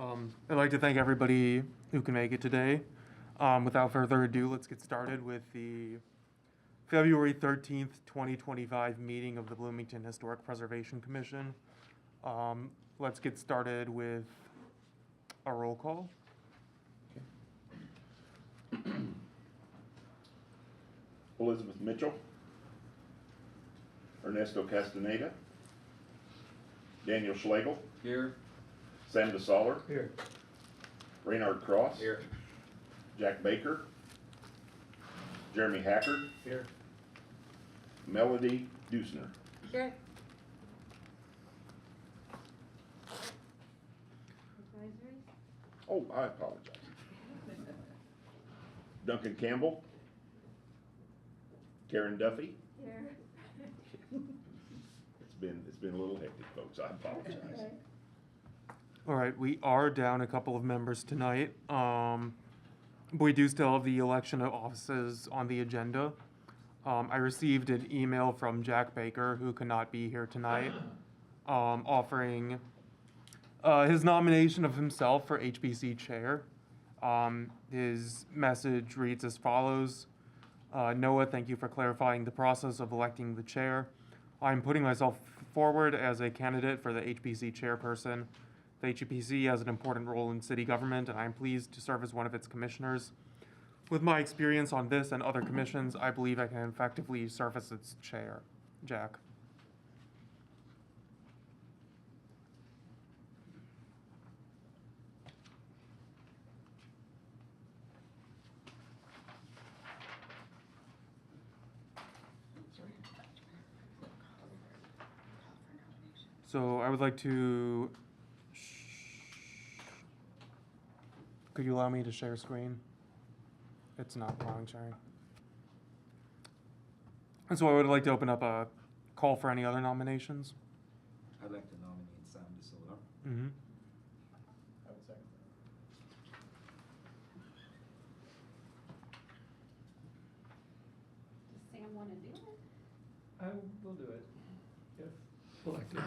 I'd like to thank everybody who can make it today. Without further ado, let's get started with the February 13th, 2025 meeting of the Bloomington Historic Preservation Commission. Let's get started with a roll call. Elizabeth Mitchell, Ernesto Castaneda, Daniel Schlegel, Here. Sam DeSaller, Here. Raynard Cross, Here. Jack Baker, Jeremy Hackard, Here. Melody Dusner. Here. Oh, I apologize. Duncan Campbell, Karen Duffy. Here. It's been a little hectic, folks. I apologize. All right, we are down a couple of members tonight. We do still have the election of offices on the agenda. I received an email from Jack Baker, who cannot be here tonight, offering his nomination of himself for HBC chair. His message reads as follows. Noah, thank you for clarifying the process of electing the chair. I'm putting myself forward as a candidate for the HBC chairperson. The HBC has an important role in city government, and I'm pleased to serve as one of its commissioners. With my experience on this and other commissions, I believe I can effectively serve as its chair. Jack. So I would like to, could you allow me to share screen? It's not allowing sharing. And so I would like to open up a call for any other nominations. I'd like to nominate Sam DeSaller. Mm-hmm. I would second Does Sam want to do it? I will do it if elected.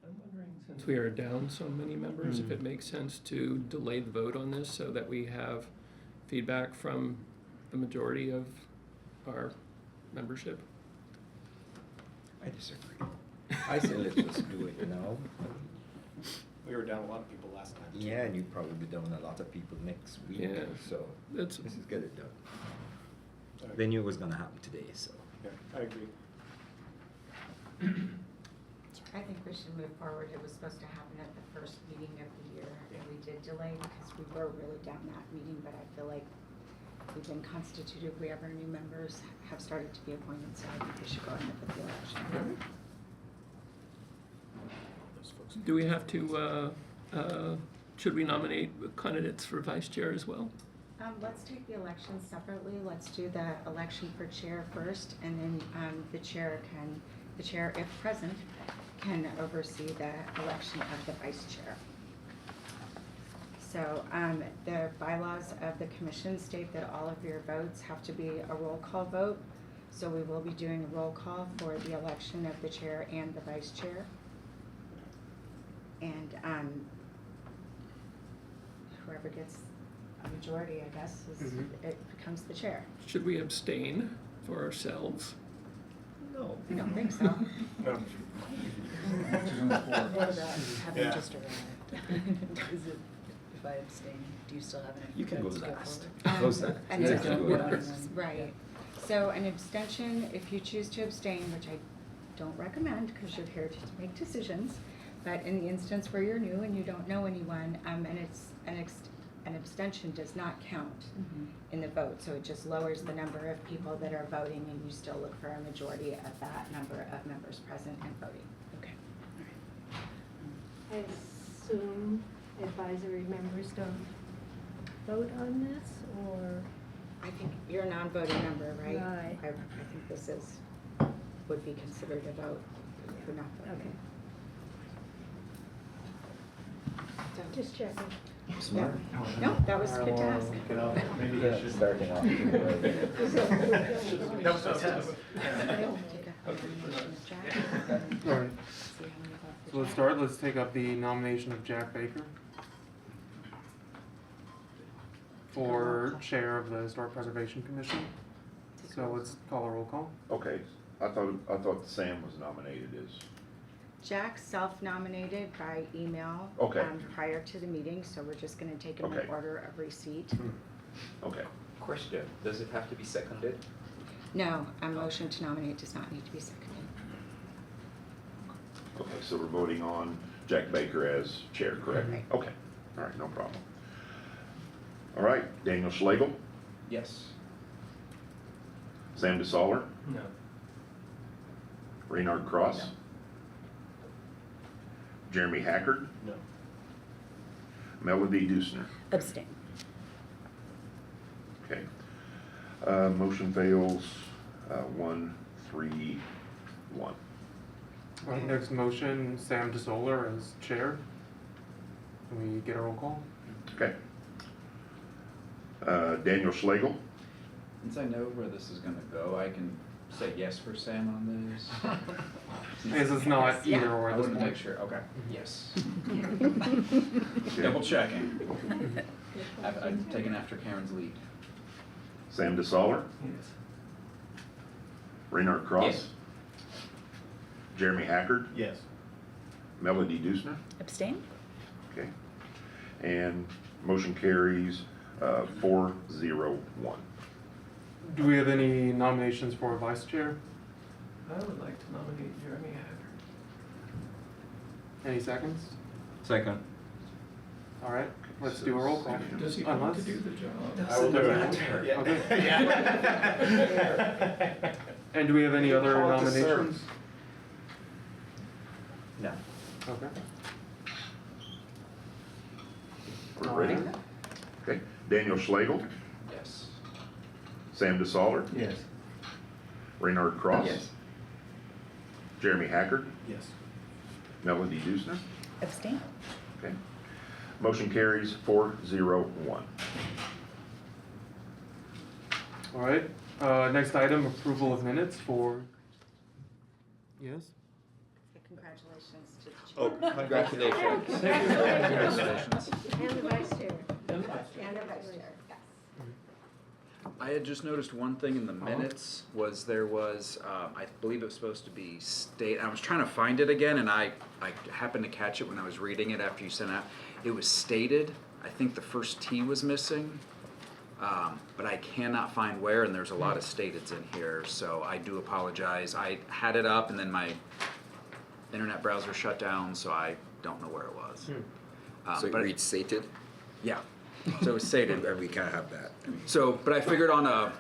I'm wondering, since we are down so many members, if it makes sense to delay the vote on this so that we have feedback from the majority of our membership. I disagree. I say let's just do it now. We were down a lot of people last time. Yeah, and you probably be down a lot of people next week. Yeah. So That's, let's just get it done. Sorry. They knew it was gonna happen today, so. Yeah, I agree. I think we should move forward. It was supposed to happen at the first meeting of the year, and we did delay because we were really down that meeting, but I feel like we've been constituted. We have our new members have started to be appointed, so I think we should go ahead with the election. Those folks. do we have to, should we nominate candidates for vice chair as well? Let's take the elections separately. Let's do the election for chair first, and then the chair, if present, can oversee the election of the vice chair. So the bylaws of the commission state that all of your votes have to be a roll call vote. So we will be doing a roll call for the election of the chair and the vice chair. And whoever gets a majority, I guess, it becomes the chair. Should we abstain for ourselves? No. I don't think so. No. What about having Yeah. just arrived? Is it, if I abstain, do you still have enough? You can go votes to last. forward? Close that. And You it's can a go one, last. right. So an abstention, if you choose to abstain, which I don't recommend because you're here to make decisions, but in the instance where you're new and you don't know anyone, an abstention does not count in the vote. So it just lowers the number of people that are voting, and you still look for a majority of that number of members present and voting. Okay, I assume advisory members don't vote on this, or? I think you're a non-voting member, right? Right. I think this would be considered a vote for not voting. Okay, just checking. Smart. No, that was good to ask. Maybe Yeah, you should. starting off. That was a test. Take a nomination of Jack. All right. See So let's start, let's take up the nomination of Jack Baker for Chair of the Historic Preservation Commission. So let's call a roll call. Okay, I thought Sam was nominated as, Jack self-nominated by email. Okay. Prior to the meeting, so we're just gonna take them in Okay. order of receipt. okay. Question, does it have to be seconded? No, a motion to nominate does not need to be seconded. Okay, so we're voting on Jack Baker as chair, correct? Right. Okay, all right, no problem. All right, Daniel Schlegel, Yes. Sam DeSaller, No. Reynard Cross, No. Jeremy Hackard, No. Melody Dusner. Abstain. Okay. Motion fails, 1, 3, 1. All right, next motion, Sam DeSoler as Chair. Can we get a roll call? Okay. Daniel Schlegel, Since I know where this is gonna go, I can say yes for Sam on this. This is not Yeah. either or I at this wanted to make point. sure, okay, yes. Okay. Double checking. I've taken after Karen's lead. Sam DeSaller, Yes. Reynard Cross, Yes. Jeremy Hackard, Yes. Melody Dusner. Abstain? Okay. And motion carries 4-0-1. Do we have any nominations for Vice Chair? I would like to nominate Jeremy Haggard. Any seconds? Second. All right, let's do a roll call. Does he want to Unless- do the job? I will do it. Okay. Yeah. And do we have any other Call it to serve. nominations? No. Okay. We're ready? Alright. Okay. Daniel Schlegel, Yes. Sam DeSaller, Yes. Reynard Cross. Yes. Jeremy Hackard, Yes. Melody Dusner. Abstain? Okay. Motion carries 4-0-1. All right, next item, approval of minutes for, yes? Congratulations to the chair. Oh, congratulations. Congratulations. And the vice chair. And the vice chair, yes. I had just noticed one thing in the minutes was there was, I believe it was supposed to be I was trying to find it again and I happened to catch it when I was reading it after you sent it out. It was stated, I think the first T was missing, but I cannot find where and there's a lot of stateds in here, so I do apologize. I had it up and then my internet browser shut down, so I don't know where it was. So it But- reads sated, Yeah, so it was stated. and we can't have that. So, but I figured on the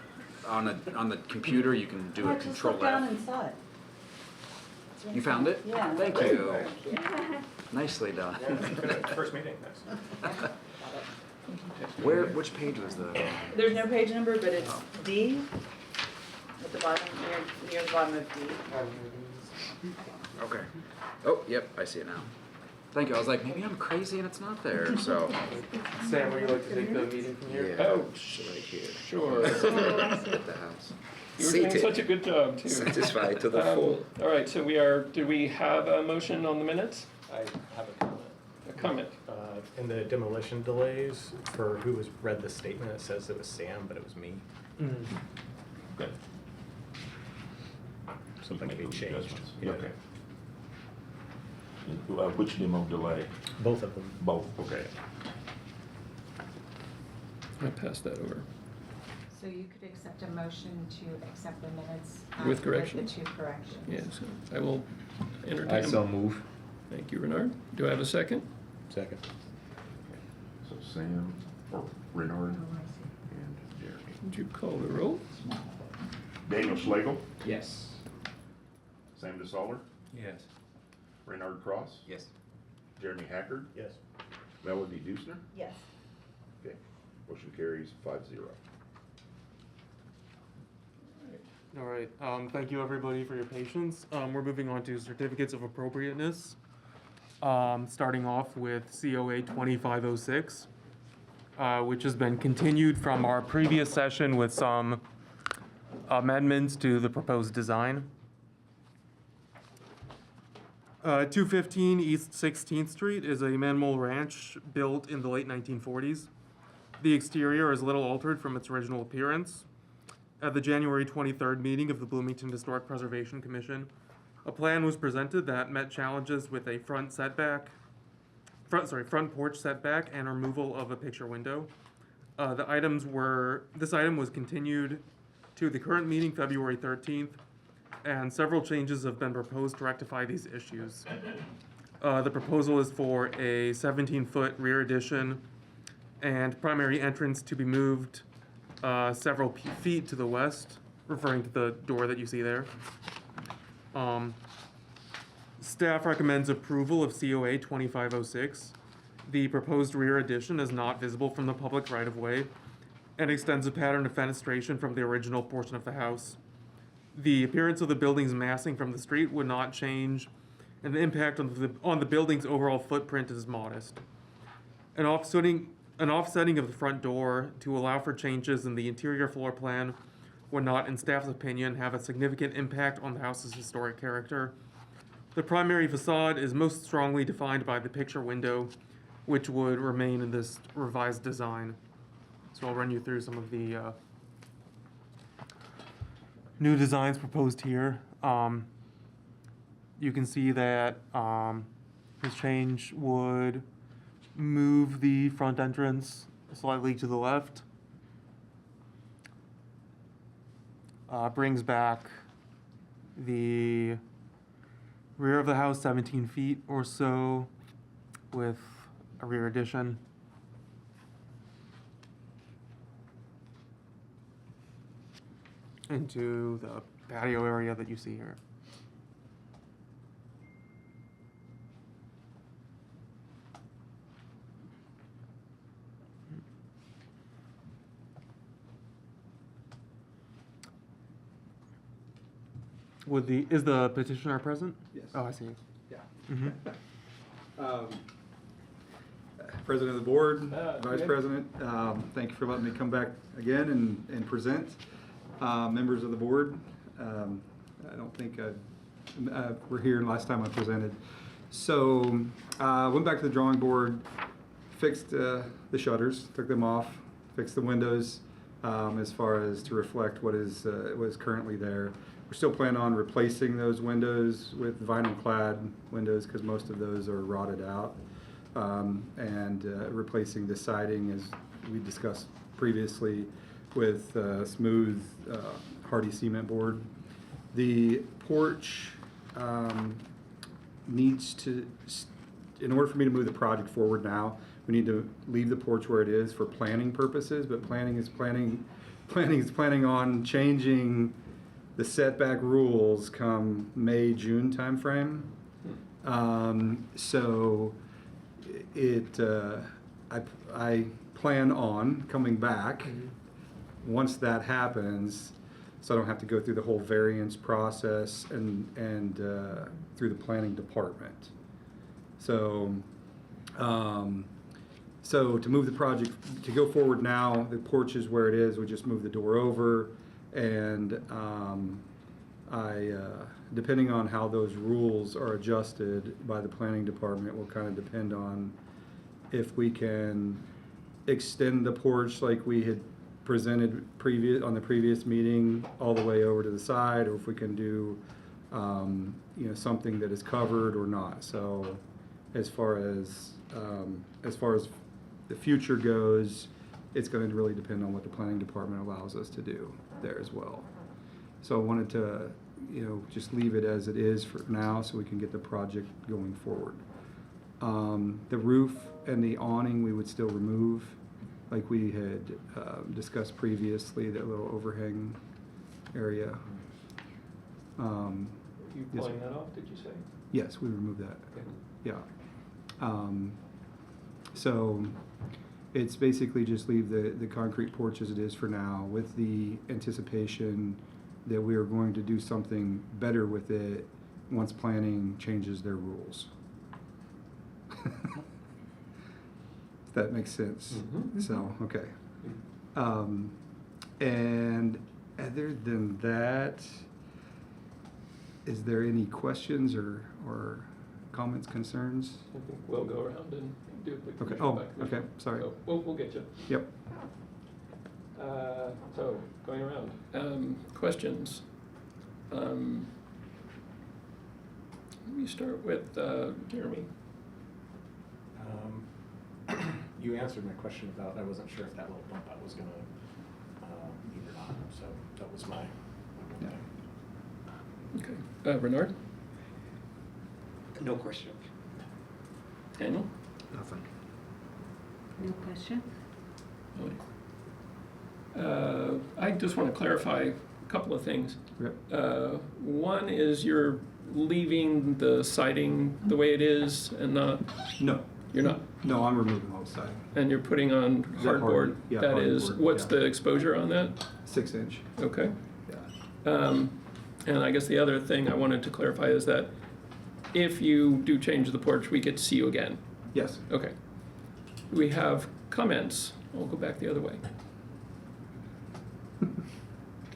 computer, you can do a control F. and saw it. You found it? Yeah. Thank you. Nicely done. First meeting, nice. Which page was the? There's no page number, but it's D at the bottom, near the bottom of D. Okay. Oh, yep, I see it now. Thank you. I was like, maybe I'm crazy and it's not there, so. Sam, would you like to take the meeting from here? Yeah. Oh, Right here. sure. At the house. You were doing Seated. such a good job, too. Satisfied to the full. All right, so do we have a motion on the minutes? I have a comment. A comment? In the demolition delays, for who was read the statement, it says it was Sam, but it was me. Mhm. Good. Something can be changed. Yeah. Okay. Which demo delay? Both of them. Both, okay. I passed that over. So you could accept a motion to accept the minutes. With corrections? With the 2 corrections. Yes, I will entertain. move. Thank you, Renard. Do I have a second? Second. So Sam, or Reynard, Oh, I see. and Jeremy. Would you call the roll? Daniel Schlegel, Yes. Sam DeSaller, Yes. Reynard Cross, Yes. Jeremy Hackard, Yes. Melody Dusner. Yes. Okay. Motion carries 5-0. All right, thank you everybody for your patience. We're moving on to certificates of appropriateness. Starting off with COA 2506, which has been continued from our previous session with some amendments to the proposed design. 215 East 16th Street is a minimal ranch built in the late 1940s. The exterior is little altered from its original appearance. At the January 23rd meeting of the Bloomington Historic Preservation Commission, a plan was presented that met challenges with a front porch setback and removal of a picture window. This item was continued to the current meeting, February 13th, and several changes have been proposed to rectify these issues. The proposal is for a 17-foot rear addition and primary entrance to be moved several feet to the west, referring to the door that you see there. Staff recommends approval of COA 2506. The proposed rear addition is not visible from the public right-of-way and extends a pattern of fenestration from the original portion of the house. The appearance of the building's massing from the street would not change, and the impact on the building's overall footprint is modest. An offsetting of the front door to allow for changes in the interior floor plan would not, in staff's opinion, have a significant impact on the house's historic character. The primary facade is most strongly defined by the picture window, which would remain in this revised design. So I'll run you through some of the new designs proposed here. You can see that this change would move the front entrance slightly to the left. Brings back the rear of the house 17 feet or so with a rear addition. Into the patio area that you see here. Is the petitioner present? Yes. Oh, I see. Yeah. Mhm. President of the board, Vice yeah. President, thank you for letting me come back again and present. Members of the board, I don't think we're here last time I presented. So went back to the drawing board, fixed the shutters, took them off, fixed the windows as far as to reflect what is currently there. We're still planning on replacing those windows with vinyl clad windows because most of those are rotted out, and replacing the siding as we discussed previously with smooth hardy cement board. The porch needs to, in order for me to move the project forward now, we need to leave the porch where it is for planning purposes, but planning is planning on changing the setback rules come May, June timeframe. So I plan on coming back once that happens, so I don't have to go through the whole variance process and through the planning department. So to move the project, to go forward now, the porch is where it is, we just move the door over, and depending on how those rules are adjusted by the planning department will kind of depend on if we can extend the porch like we had presented on the previous meeting all the way over to the side, or if we can do something that is covered or not. So as far as the future goes, it's going to really depend on what the planning department allows us to do there as well. So I wanted to just leave it as it is for now so we can get the project going forward. The roof and the awning we would still remove, like we had discussed previously, that little overhang area. You Yes, pulling sir. that off, did you say? Yes, we removed that. Okay. Yeah. So it's basically just leave the concrete porch as it is for now, with the anticipation that we are going to do something better with it once planning changes their rules. If that makes sense. Mhm. So, okay. And other than that, is there any questions or comments, concerns? I think we'll go around and do it. Okay, commissioner oh, by commissioner. okay, sorry. So we'll get you. Yep. So, going around, questions? Let me start with Jeremy. You answered my question about, I wasn't sure if that little bump out was gonna meet or not, so that was my one thing. Okay, Bernard? No question. Daniel? Nothing. No question? I just want to clarify a couple of things. Yep. One is you're leaving the siding the way it is and not, No, you're not, no, I'm removing all the siding. and you're putting on Is that hardboard. yeah, That is, hardboard, what's yeah. the exposure on that? 6 inch, Okay. yeah. And I guess the other thing I wanted to clarify is that if you do change the porch, we get to see you again. Yes. Okay. We have comments. I'll go back the other way.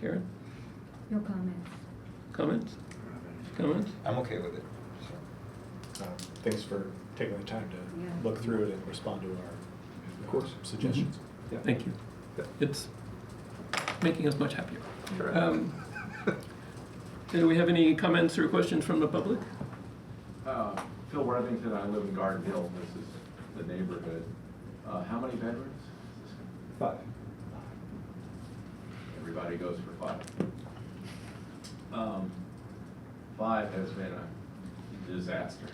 Karen, No comments. comments? Comments? I'm okay with it. Thanks for taking the time to Yeah. look through it and respond to our Of course. suggestions. Yeah. Thank you. Yeah. It's making us much happier. Sure. Do we have any comments or questions from the public? Phil Worthington, I live in Garden Hill, this is the neighborhood. How many bedrooms? 5. Everybody goes for 5. 5 has been a disaster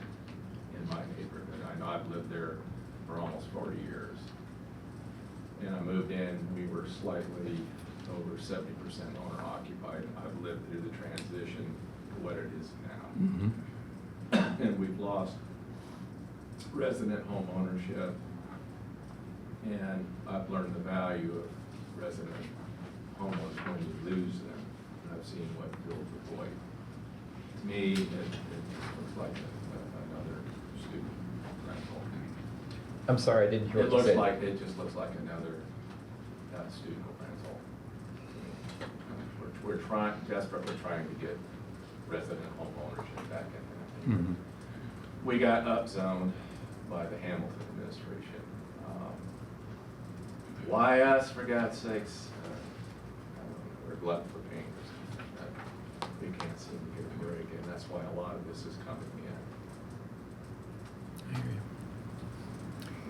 in my neighborhood. I know I've lived there for almost 40 years. And I moved in, we were slightly over 70% owner occupied. I've lived through the transition to what it is now. And we've lost resident home ownership. And I've learned the value of resident homeowners when you lose them. And I've seen what fills the void. To me, it just looks like another student rental. I'm sorry, I didn't hear It what you said. it just looks like another student rental. We're desperately trying to get resident home ownership back in there. We got upzoned by the Hamilton administration. Why us, for God's sakes? We're glutton for pain. We can't seem to get a break, and that's why a lot of this is coming in. I hear you.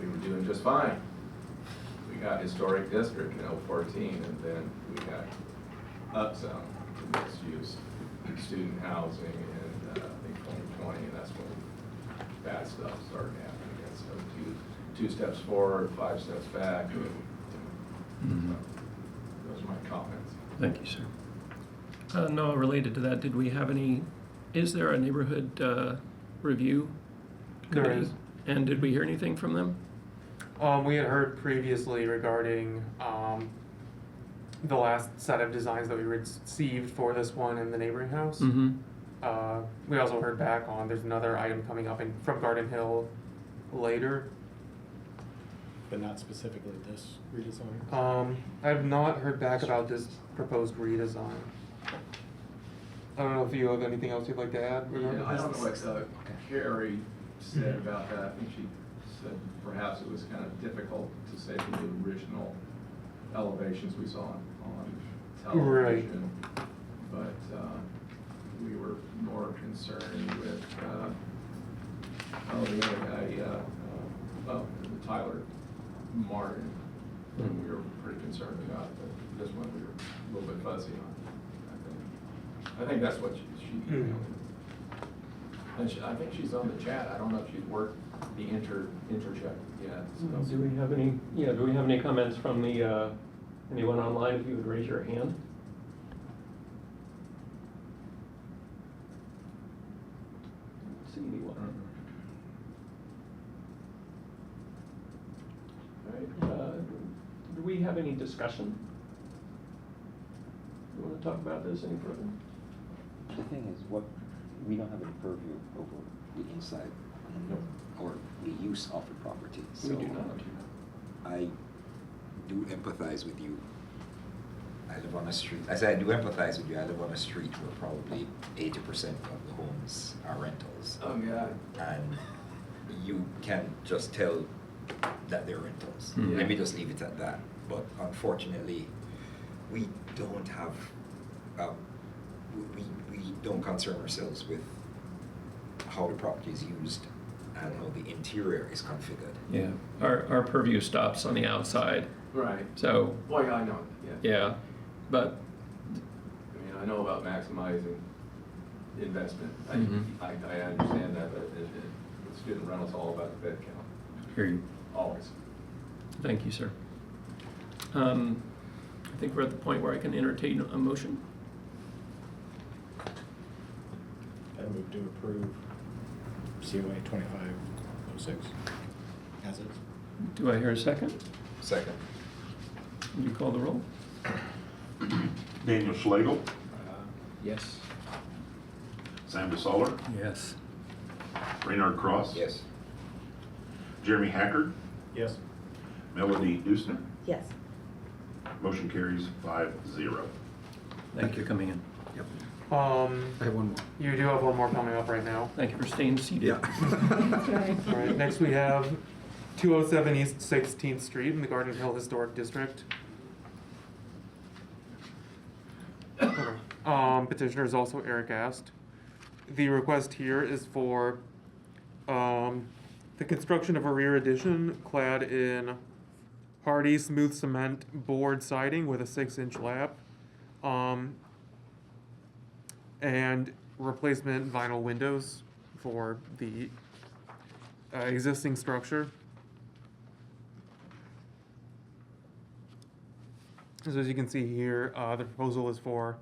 We were doing just fine. We got historic district in 014, and then we got upzone to mixed use, student housing in, I think 2020, and that's when bad stuff started happening again. So two steps forward, 5 steps back. So, those are my comments. Thank you, sir. No, related to that, did we have any, is there a neighborhood review There committee? is. And did we hear anything from them? We had heard previously regarding the last set of designs that we received for this one in the neighboring house. We also heard back on, there's another item coming up from Garden Hill later. But not specifically this redesign? I have not heard back about this proposed redesign. I don't know if you have anything else you'd like to add regarding Yeah, I don't know this? what Carrie said about that. I think she said perhaps it was kind of difficult to say for the original elevations we saw on Right. television. But we were more concerned with, the other guy, Tyler Martin. We were pretty concerned about it, but this one we were a little bit fuzzy on. I think that's what she emailed. And I think she's on the chat. I don't know if she's worked the intercheck yet. So. Do we have any comments from the, anyone online, if you would raise your hand? See anyone? All right, do we have any discussion? You wanna talk about this any further? The thing is, we don't have any purview over the inside or the use of the property. We So do not. I do empathize with you I live on a street, I said I do empathize with you, I live on a street where probably 80% of the homes are rentals. Oh, yeah. And you can just tell that they're rentals. Mhm. Let me just leave it at that. But unfortunately, we don't have, we don't concern ourselves with how the property is used and how the interior is configured. Yeah, our purview stops on the outside, Right. so, Well, yeah, I know, yeah. yeah, but, I mean, I know about maximizing investment. Mhm. I understand that, but with student rentals, all about the bed count, hear you. always. Thank you, sir. I think we're at the point where I can entertain a motion. I move to approve COA 2506 as is. Do I hear a second? Second. Would you call the roll? Daniel Schlegel, Yes. Sam DeSoler, Yes. Raynard Cross. Yes. Jeremy Hackard, Yes. Melody Dusner. Yes. Motion carries 5-0. Thank you for coming in. Yep. I I have one more. You do have one more coming up right now. Thank you for staying seated. Yeah. That's right. All right, next we have 207 East 16th Street in the Garden Hill Historic District. Petitioner is also Eric Ast. The request here is for the construction of a rear addition clad in hardy smooth cement board siding with a 6-inch lap, and replacement vinyl windows for the existing structure. So as you can see here, the proposal is for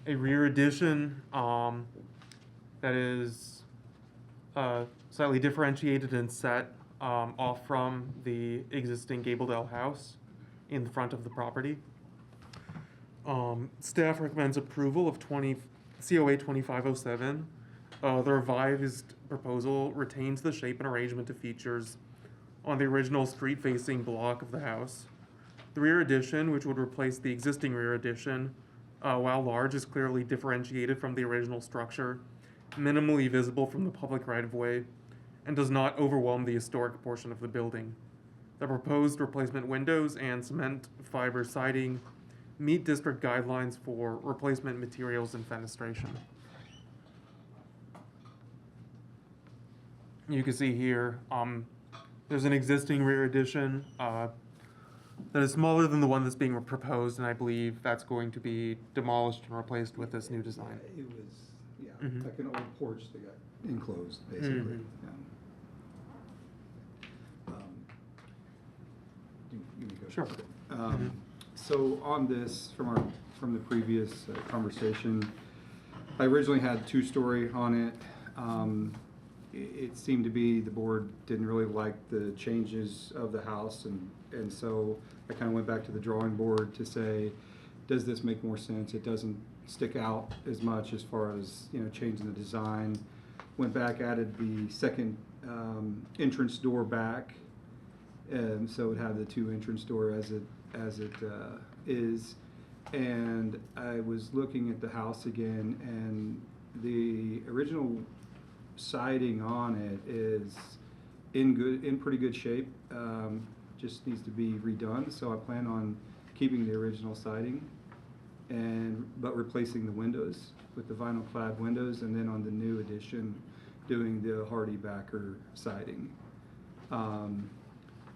a rear addition that is slightly differentiated and set off from the existing gabled L house in the front of the property. Staff recommends approval of COA 2507. The revised proposal retains the shape and arrangement of features on the original street-facing block of the house. The rear addition, which would replace the existing rear addition, while large, is clearly differentiated from the original structure, minimally visible from the public right-of-way, and does not overwhelm the historic portion of the building. The proposed replacement windows and cement fiber siding meet district guidelines for replacement materials and fenestration. You can see here, there's an existing rear addition that is smaller than the one that's being proposed, and I believe that's going to be demolished and replaced with this new design. It was, yeah, Mhm. like an old porch that got enclosed, basically. Mhm. Yeah. You can go. Sure. So on this, from the previous conversation, I originally had 2-story on it. It seemed to be the board didn't really like the changes of the house, and so I kind of went back to the drawing board to say, does this make more sense? It doesn't stick out as much as far as, changing the design. Went back, added the second entrance door back, and so it had the 2 entrance door as it is. And I was looking at the house again, and the original siding on it is in pretty good shape. Just needs to be redone. So I plan on keeping the original siding, but replacing the windows with the vinyl clad windows, and then on the new addition, doing the hardy backer siding.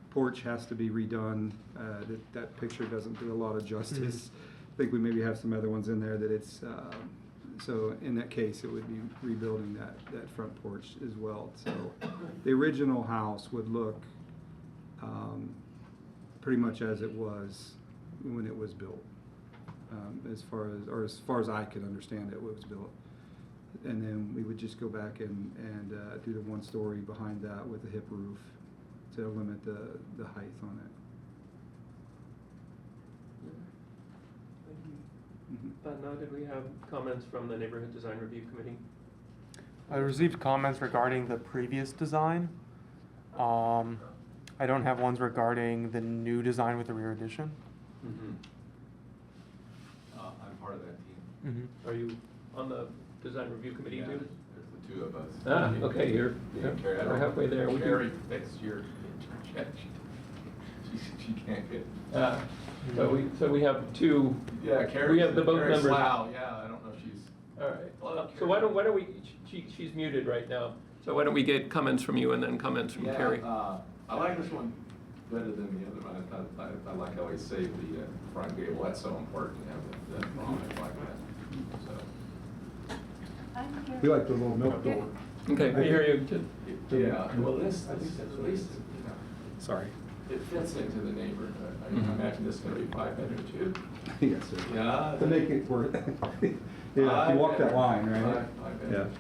Porch has to be redone. That picture doesn't do a lot of justice. I think we maybe have some other ones in there that it's, so in that case, it would be rebuilding that front porch as well. So the original house would look pretty much as it was when it was built, as far as I could understand it was built. And then we would just go back and do the 1-story behind that with a hip roof to limit the height on it. Now, did we have comments from the Neighborhood Design Review Committee? I received comments regarding the previous design. I don't have ones regarding the new design with the rear addition. part of that team. Mm-hmm. Are you on the design review committee Yeah, too? there's the two of us. Ah, okay, you're Carrie, I we're don't- halfway there. We can- Carrie, that's your internship. She can't get. So we have two. Yeah, Carrie. We have the both Carrie members. Slough, yeah, I don't know if she's. All right. Well, So why don't we? She's muted right now. So why don't we get comments from you and then comments from Yeah, Carrie? I like this one better than the other one. I like how he saved the front gable. That's so important to have that prominent like that. So. We like the little milk door. Okay, we hear you. Too. Yeah, well, this, at least, you know, Sorry. it fits into the neighborhood. I imagine this is gonna be 5 bedroom too. Yes, sir. Yeah. To make it work. Yeah, you walk that line, right? Five Yeah. bedroom.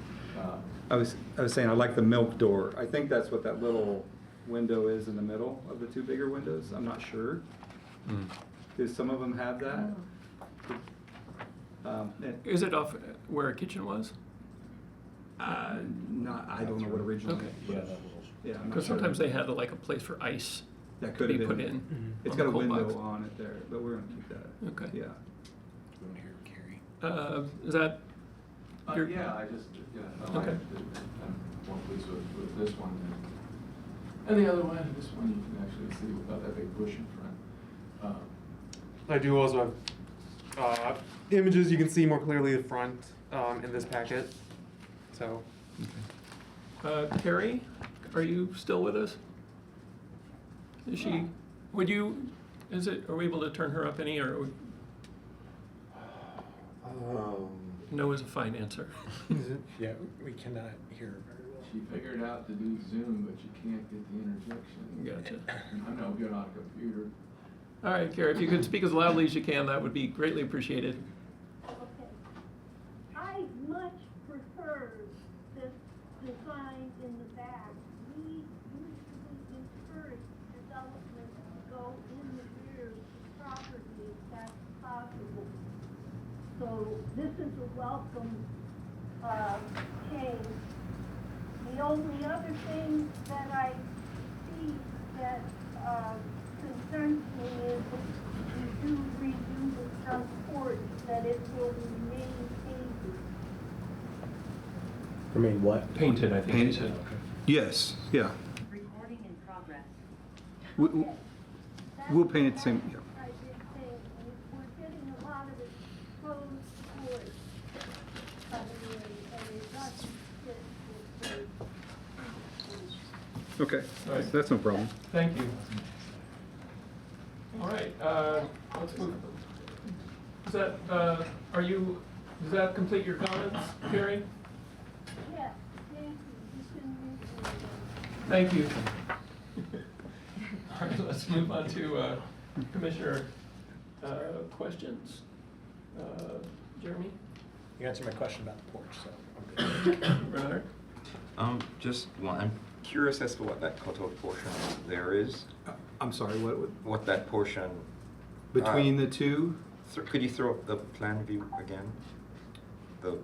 I was saying, I like the milk door. I think that's what that little window is in the middle of the two bigger windows. I'm not sure. Because some of them have that. Is it off where a kitchen was? Not, I don't know what originally. Okay. Yeah, that little. Yeah, I'm not Because sure. sometimes they had like a place for ice That to could be have put been. in. It's on got the a cold window box. on it there, but we're gonna keep that. Okay. Yeah. We want to hear Carrie. Is that? your- Yeah, I just, I like Okay. it. I'm more pleased with this one and the other one. This one you can actually see without that big bush in front. I do also have images you can see more clearly the front in this packet. So, Carrie, are you still with us? Is she? Would you? Are we able to turn her up any, or no is a fine answer? Yeah, we cannot hear her very well. She figured out to do Zoom, but you can't get the interjection. Gotcha. I'm no good on a computer. All right, Carrie, if you could speak as loudly as you can, that would be greatly appreciated. Okay. I much prefer this design in the back. We usually encourage development to go in the rear of the property if that's possible. So this is a welcome change. The only other thing that I see that concerns me is if you do redo the front porch, that it will remain painted. Remain what? Painted, I think. Painted. you said. Yes, yeah. Recording in progress. We- Okay. We'll paint it the same, yeah. That's what I did think, and we're getting a lot of exposed wood coming in, and it doesn't fit with the Okay, All right. that's no problem. Thank you. All right, let's move. Is that, does that complete your comments, Carrie? Yes, thank you. You can move forward. Thank you. All right, let's move on to Commissioner questions. Jeremy? You answered my question about the porch, so I'm good. Bernard? Just one, I'm curious as to what that cutout portion there is, I'm sorry, what that portion. between the two? Could you throw up the plan view again? The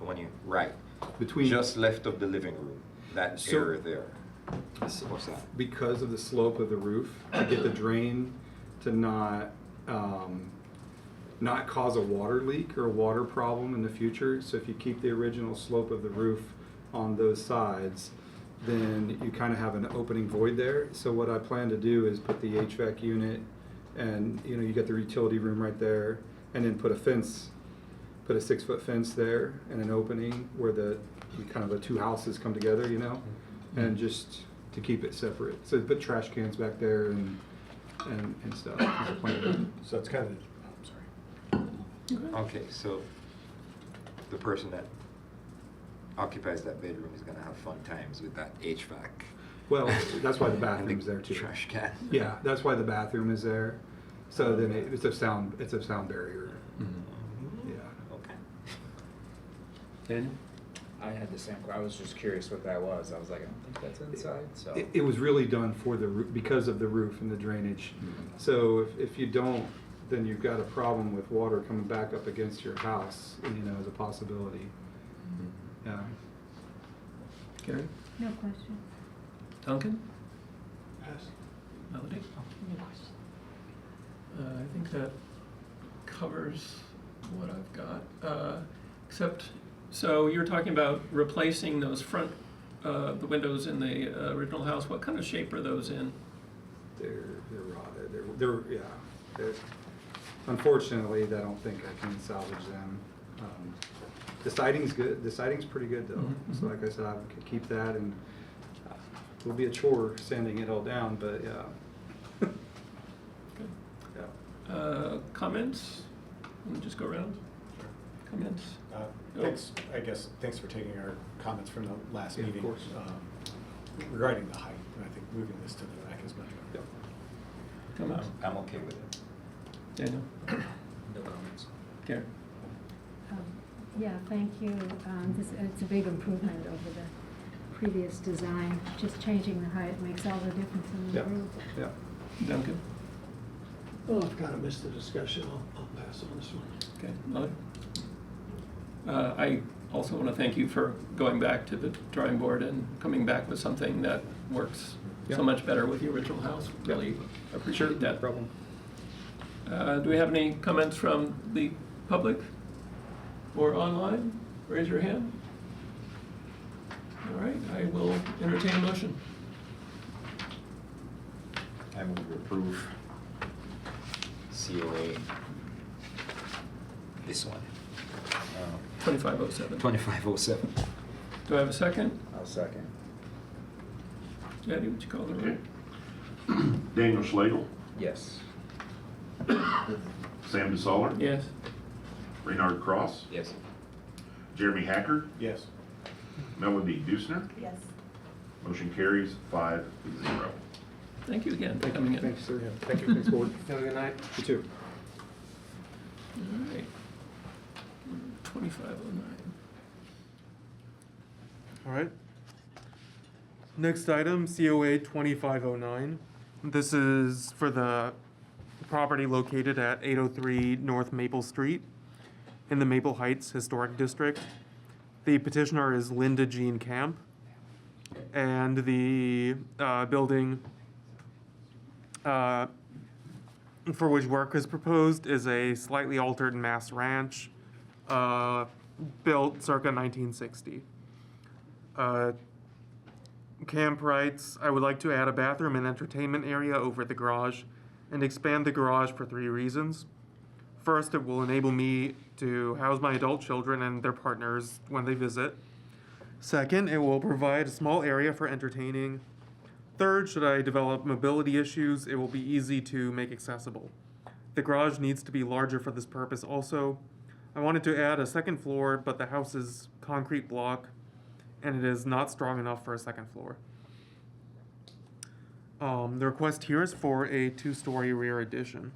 one you, right, Between. just left of the living room, that So- area there. What's that? Because of the slope of the roof, to get the drain to not cause a water leak or a water problem in the future. So if you keep the original slope of the roof on those sides, then you kind of have an opening void there. So what I plan to do is put the HVAC unit and, you get the utility room right there, and then put a 6-foot fence there and an opening where kind of the two houses come together, and just to keep it separate. So put trash cans back there and stuff. is the plan. So it's kind of, I'm sorry. Okay, so the person that occupies that bedroom is gonna have fun times with that HVAC. Well, that's why the and the bathroom's there too. Trash can. Yeah, that's why the bathroom is there. So then it's a sound barrier. Yeah. Okay. Ben? I had the same, I was just curious what that was. I was like, I don't think that's inside, so. It was really done for the roof, because of the roof and the drainage. So if you don't, then you've got a problem with water coming back up against your house, as a possibility. Yeah. Karen? No question. Duncan? Pass. Melody? I think that covers what I've got, except, so you're talking about replacing those front, the windows in the original house. What kind of shape are those in? They're rotted, yeah. They're- Unfortunately, I don't think I can salvage them. The siding's good, the siding's pretty good though. Mhm, So like I said, I could keep that, and it'll be a chore sanding it all down, but yeah. Okay. Yeah. Comments? Let me just go around. Comments? Thanks, I guess, thanks for taking our comments from the last Yeah, of meeting. course. Regarding the height, and I think moving this to the back is much better. Comments? I'm okay with it. Daniel? No comments. Karen? Yeah, thank you. It's a big improvement over the previous design. Just changing the height makes all the difference in the Yeah. roof. Yeah. Duncan? Well, I've kind of missed the discussion. I'll pass on this one. Okay, Molly? I also want to thank you for going back to the drawing board and coming back with something that works Yeah. so much better with the original house. Really appreciate that. No problem. Do we have any comments from the public or online? Raise your hand. All right, I will entertain a motion. I move to approve COA, this one, 2507. 2507. Do I have a second? I'll second. Eddie, would you call the roll? Daniel Schlegel, Yes. Sam DeSaller, Yes. Reynard Cross, Yes. Jeremy Hacker, Yes. Melody Dusner. Yes. Motion carries 5-0. Thank you again for coming in. Thanks, sir. Thank you. Thanks, board. Have a good night. You too. All right. 2509. All right. Next item, COA 2509. This is for the property located at 803 North Maple Street in the Maple Heights Historic District. The petitioner is Linda Jean Camp, and the building for which work is proposed is a slightly altered mass ranch built circa 1960. Camp writes, I would like to add a bathroom and entertainment area over the garage and expand the garage for 3 reasons. First, it will enable me to house my adult children and their partners when they visit. Second, it will provide a small area for entertaining. Third, should I develop mobility issues, it will be easy to make accessible. The garage needs to be larger for this purpose also. I wanted to add a second floor, but the house is concrete block and it is not strong enough for a second floor. The request here is for a 2-story rear addition.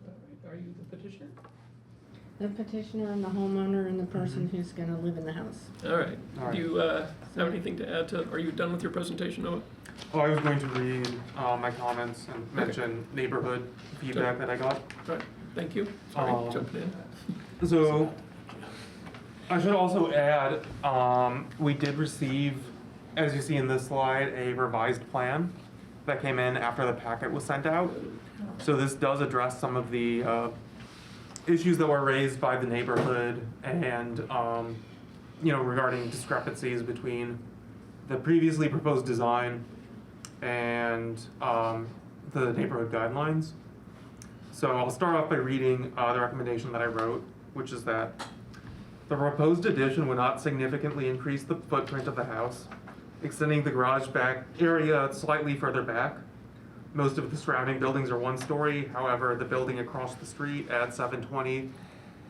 All right, are you the petitioner? The petitioner and the homeowner and the person who's gonna live in the house. All right. All right. Do you have anything to add to, are you done with your presentation, Noah? Oh, I was going to read my comments and mention neighborhood feedback that I got. All right, thank you. Sorry, jumping in. So, I should also add, we did receive, as you see in this slide, a revised plan that came in after the packet was sent out. So this does address some of the issues that were raised by the neighborhood and, regarding discrepancies between the previously proposed design and the neighborhood guidelines. So I'll start off by reading the recommendation that I wrote, which is that the proposed addition would not significantly increase the footprint of the house, extending the garage back area slightly further back. Most of the surrounding buildings are 1-story. However, the building across the street at 720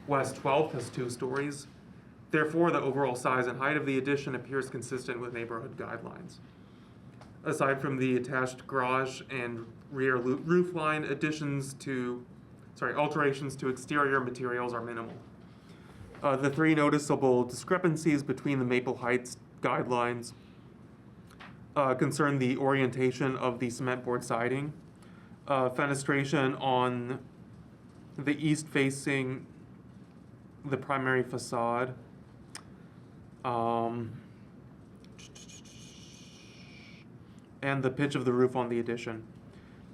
West 12th has 2 stories. Therefore, the overall size and height of the addition appears consistent with neighborhood guidelines. Aside from the attached garage and rear roof line, alterations to exterior materials are minimal. The 3 noticeable discrepancies between the Maple Heights guidelines concern the orientation of the cement board siding, fenestration on the east facing the primary facade, and the pitch of the roof on the addition.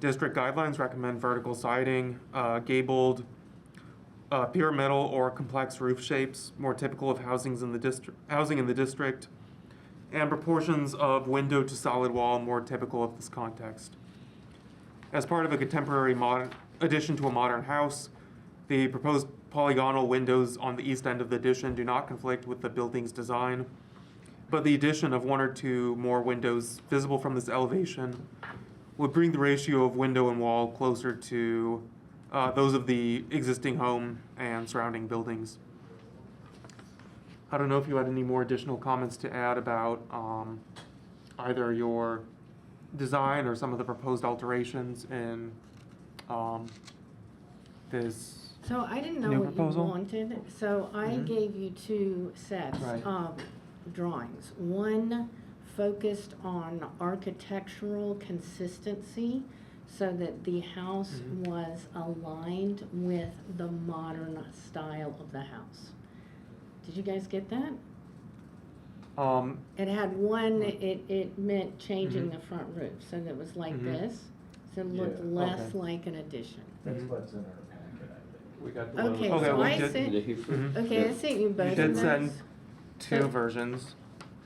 District guidelines recommend vertical siding, gabled pyramidal or complex roof shapes, more typical of housing in the district, and proportions of window to solid wall, more typical of this context. As part of a contemporary addition to a modern house, the proposed polygonal windows on the east end of the addition do not conflict with the building's design, but the addition of one or two more windows visible from this elevation would bring the ratio of window and wall closer to those of the existing home and surrounding buildings. I don't know if you had any more additional comments to add about either your design or some of the proposed alterations in this So I didn't know new what you proposal? wanted, so I Mhm. gave you two sets Right. of drawings. One focused on architectural consistency so that the house Mhm. was aligned with the modern style of the house. Did you guys get that? It had one, it meant changing Mhm. the front roof, so that it was like Mhm. this, so it looked Yeah. less Okay. like an addition. That's Mhm. what's in our packet, I think. We got the Okay, one. Okay, so we I did- sent, Mhm. okay, I sent you You both did of send those. two So- versions.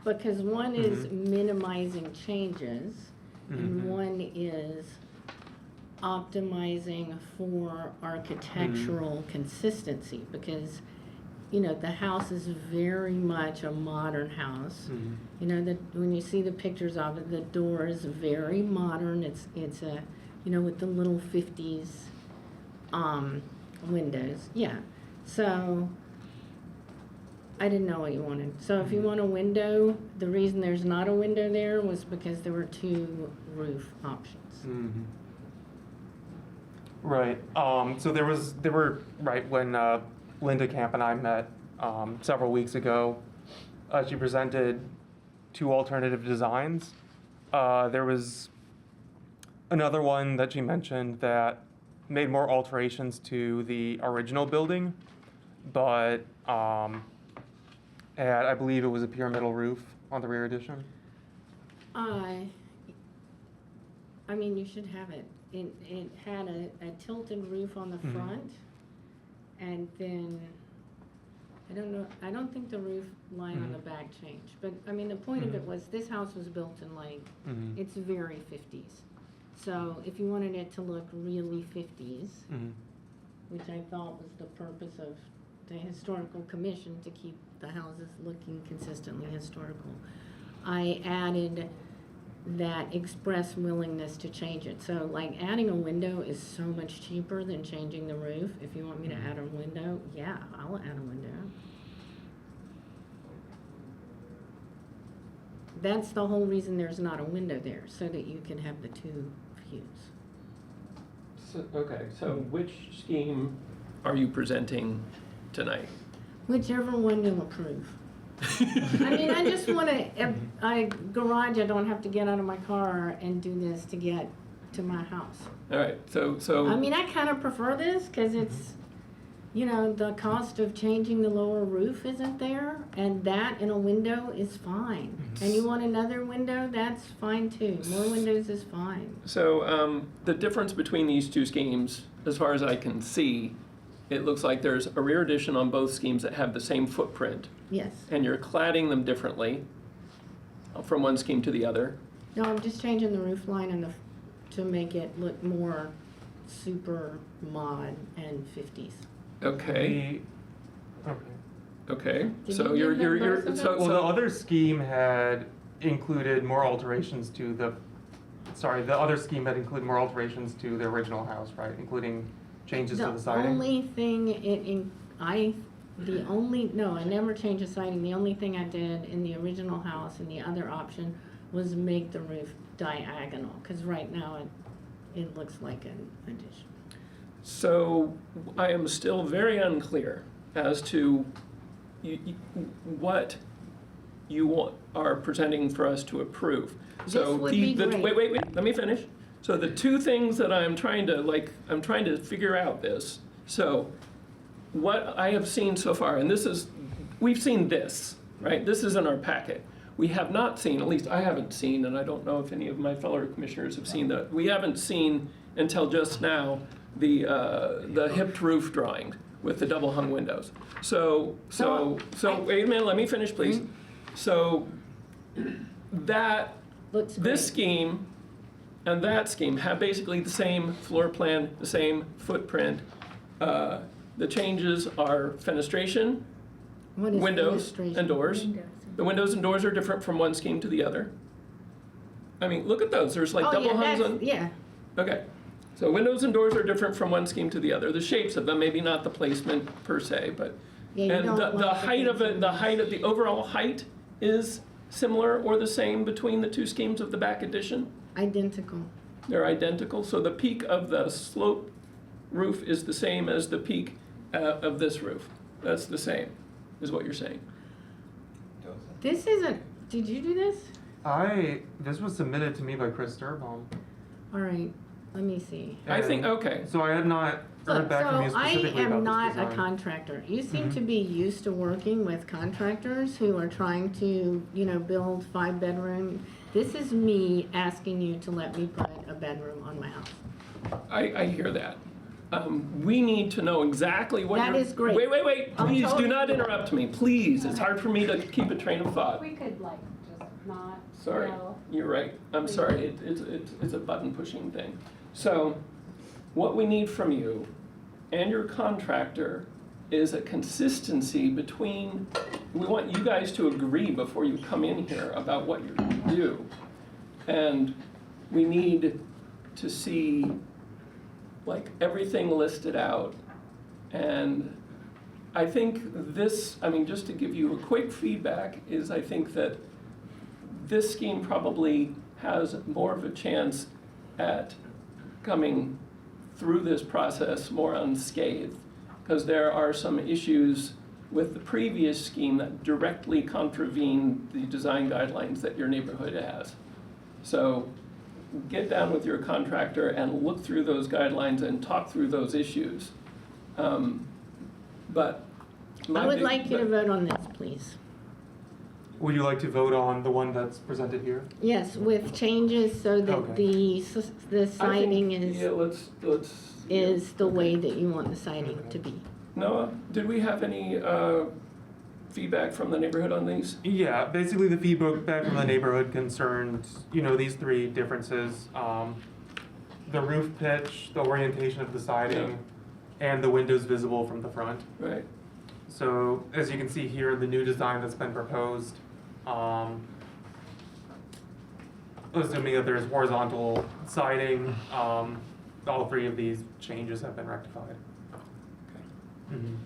Because one is Mhm. minimizing changes, and Mhm. one is optimizing for architectural consistency, because, you know, the house is very much a modern house. Mhm. You know, that when you see the pictures of it, the door is very modern, it's a, you know, with the little 50s, windows, yeah. So, I didn't know what you wanted. So if you want a window, the reason there's not a window there was because there were two roof options. Mhm. Right. So there were right when Linda Camp and I met several weeks ago. She presented two alternative designs. There was another one that she mentioned that made more alterations to the original building, but and I believe it was a pyramidal roof on the rear addition. I mean, you should have it. It had a tilted roof on the Mhm. front, and then, I don't know, I don't think the roof line on Mhm. the back changed. But, I mean, the point of it Mhm. was, this house was built in like, Mhm. it's very 50s. So if you wanted it to look really 50s, Mhm. which I thought was the purpose of the historical commission, to keep the houses looking consistently historical, I added that express willingness to change it. So like adding a window is so much cheaper than changing the roof. If you want me to add a window, yeah, I'll add a window. That's the whole reason there's not a window there, so that you can have the two views. So, okay, so which scheme are you presenting tonight? Whichever one you approve. I mean, I just want a garage. I don't have to get out of my car and do this to get to my house. All right, so. I mean, I kind of prefer this because it's, you know, the cost of changing the lower roof isn't there, and that in a window is fine. And you want another window, that's fine too. More windows is fine. So, the difference between these two schemes, as far as I can see, it looks like there's a rear addition on both schemes that have the same footprint, Yes. and you're cladding them differently from one scheme to the other. No, I'm just changing the roof line and to make it look more super mod and 50s. Okay, Okay. okay, Did so you you're, give them both of so, them? Well, the other scheme had included more alterations to the other scheme had included more alterations to the original house, right? Including changes to the siding? only thing I never changed the siding. The only thing I did in the original house and the other option was make the roof diagonal, because right now it looks like an addition. So I am still very unclear as to what you are presenting for us to approve. So This would be great. wait, let me finish. So the two things that I'm trying to figure out this. So what I have seen so far, and we've seen this, right? This is in our packet. We have not seen, at least I haven't seen, and I don't know if any of my fellow commissioners have seen that. We haven't seen until just now the hipped roof drawing, with the double hung windows. So wait a minute, let me finish, please. So that, Looks great. this scheme and that scheme have basically the same floor plan, the same footprint. The changes are fenestration, What is windows, fenestration? and doors. The windows and doors are different from one scheme to the other. I mean, look at those, there's like Oh, double yeah, hungs that's, on. yeah. Okay, so windows and doors are different from one scheme to the other. The shapes of them, maybe not the placement per se, but. Yeah, you And don't the want the height of it, things the overall height is similar or the same between the two schemes of the back addition? Identical. They're identical, so the peak of the slope roof is the same as the peak of this roof. That's the same, is what you're saying. This isn't, did you do this? This was submitted to me by Chris Sturbaum. All right, let me see. I think, okay. So I had not heard Look, back from you so I specifically about am this not design. a contractor. You seem Mhm. to be used to working with contractors who are trying to, build 5-bedroom. This is me asking you to let me put a bedroom on my house. I hear that. We need to know exactly what That you're. is great. Wait, I'm please do totally- not interrupt me, please. It's hard for me to keep a train of thought. We could like just not. Sorry, yell. you're right. I'm Please. sorry, it's a button pushing thing. So, what we need from you and your contractor is a consistency between, we want you guys to agree before you come in here about what you're gonna do. And we need to see like everything listed out. And I think this, just to give you a quick feedback, is I think that this scheme probably has more of a chance at coming through this process more unscathed, because there are some issues with the previous scheme that directly contravene the design guidelines that your neighborhood has. So get down with your contractor and look through those guidelines and talk through those issues. But I would like you to vote on this, please. Would you like to vote on the one that's presented here? Yes, with changes so that Okay. the siding Yeah, let's. is the way that you want the siding to be. Noah, did we have any feedback from the neighborhood on these? Yeah, basically the feedback from the neighborhood concerned, these three differences. The roof pitch, the orientation of the siding, and the windows visible from the front. Right. So as you can see here in the new design that's been proposed, assuming that there's horizontal siding, all three of these changes have been rectified. Mhm.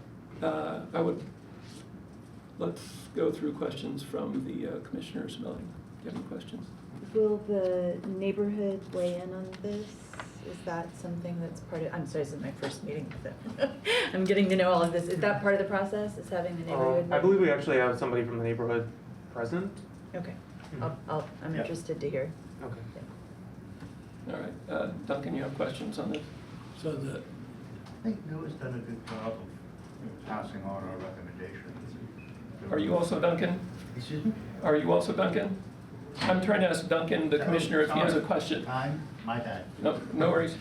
Let's go through questions from the commissioners. Melanie, do you have any questions? Will the neighborhood weigh in on this? Is that something that's part of, I'm sorry, this is my first meeting with them. I'm getting to know all of this. Is that part of the process, is having the neighborhood? I believe we actually have somebody from the neighborhood present. Okay, Mhm. I'm interested to hear. Okay. All right, Duncan, you have questions on this? So I think Noah's done a good job of passing on our recommendations. Are you also Duncan? Excuse me? Are you also Duncan? I'm trying to ask Duncan, the commissioner, if he has a question. My bad. No worries.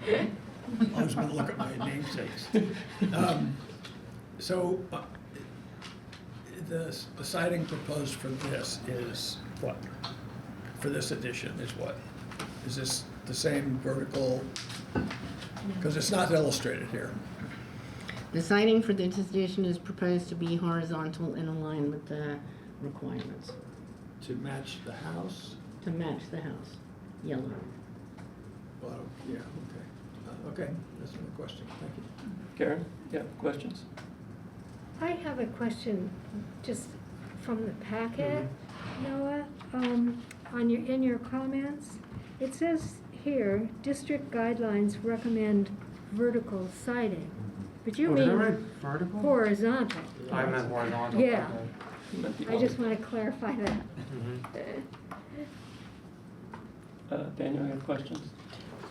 I was gonna look at my namesakes. So, the siding proposed for this is what? For this addition is what? Is this the same vertical? Because it's not illustrated here. The siding for this addition is proposed to be horizontal in line with the requirements. To match the house? To match the house, yellow. Well, yeah, okay. Okay, that's my question, thank you. Karen, yeah, questions? I have a question, just from the packet, Noah, in your comments. It says here, district guidelines recommend vertical siding, but you Oh, did I mean write vertical? horizontal. I meant horizontal. Yeah. Okay. I just want to clarify that. Mhm. Daniel, you have questions?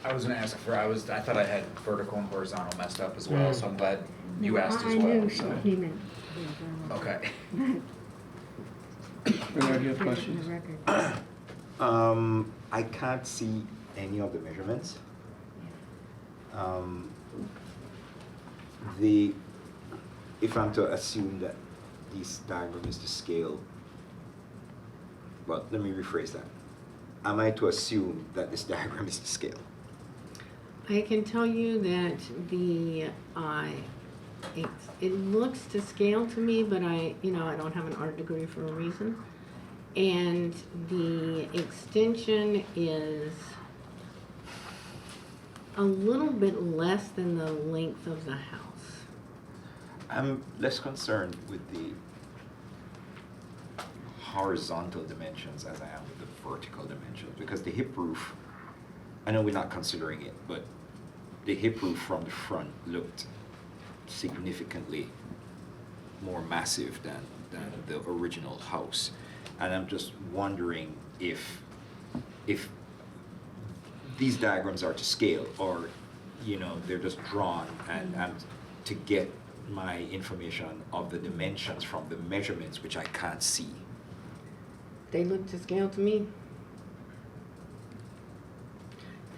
I was gonna ask I thought I had vertical and horizontal messed up as well, so I'm glad you asked as well. I knew so. he meant. Okay. Bernard, you have questions? I can't see any of the measurements. If I'm to assume that this diagram is to scale, well, let me rephrase that. Am I to assume that this diagram is to scale? I can tell you that it looks to scale to me, but I don't have an art degree for a reason. And the extension is a little bit less than the length of the house. I'm less concerned with the horizontal dimensions as I am with the vertical dimensions, because the hip roof, I know we're not considering it, but the hip roof from the front looked significantly more massive than the original house. And I'm just wondering if these diagrams are to scale, or they're just drawn and to get my information of the dimensions from the measurements, which I can't see. They look to scale to me.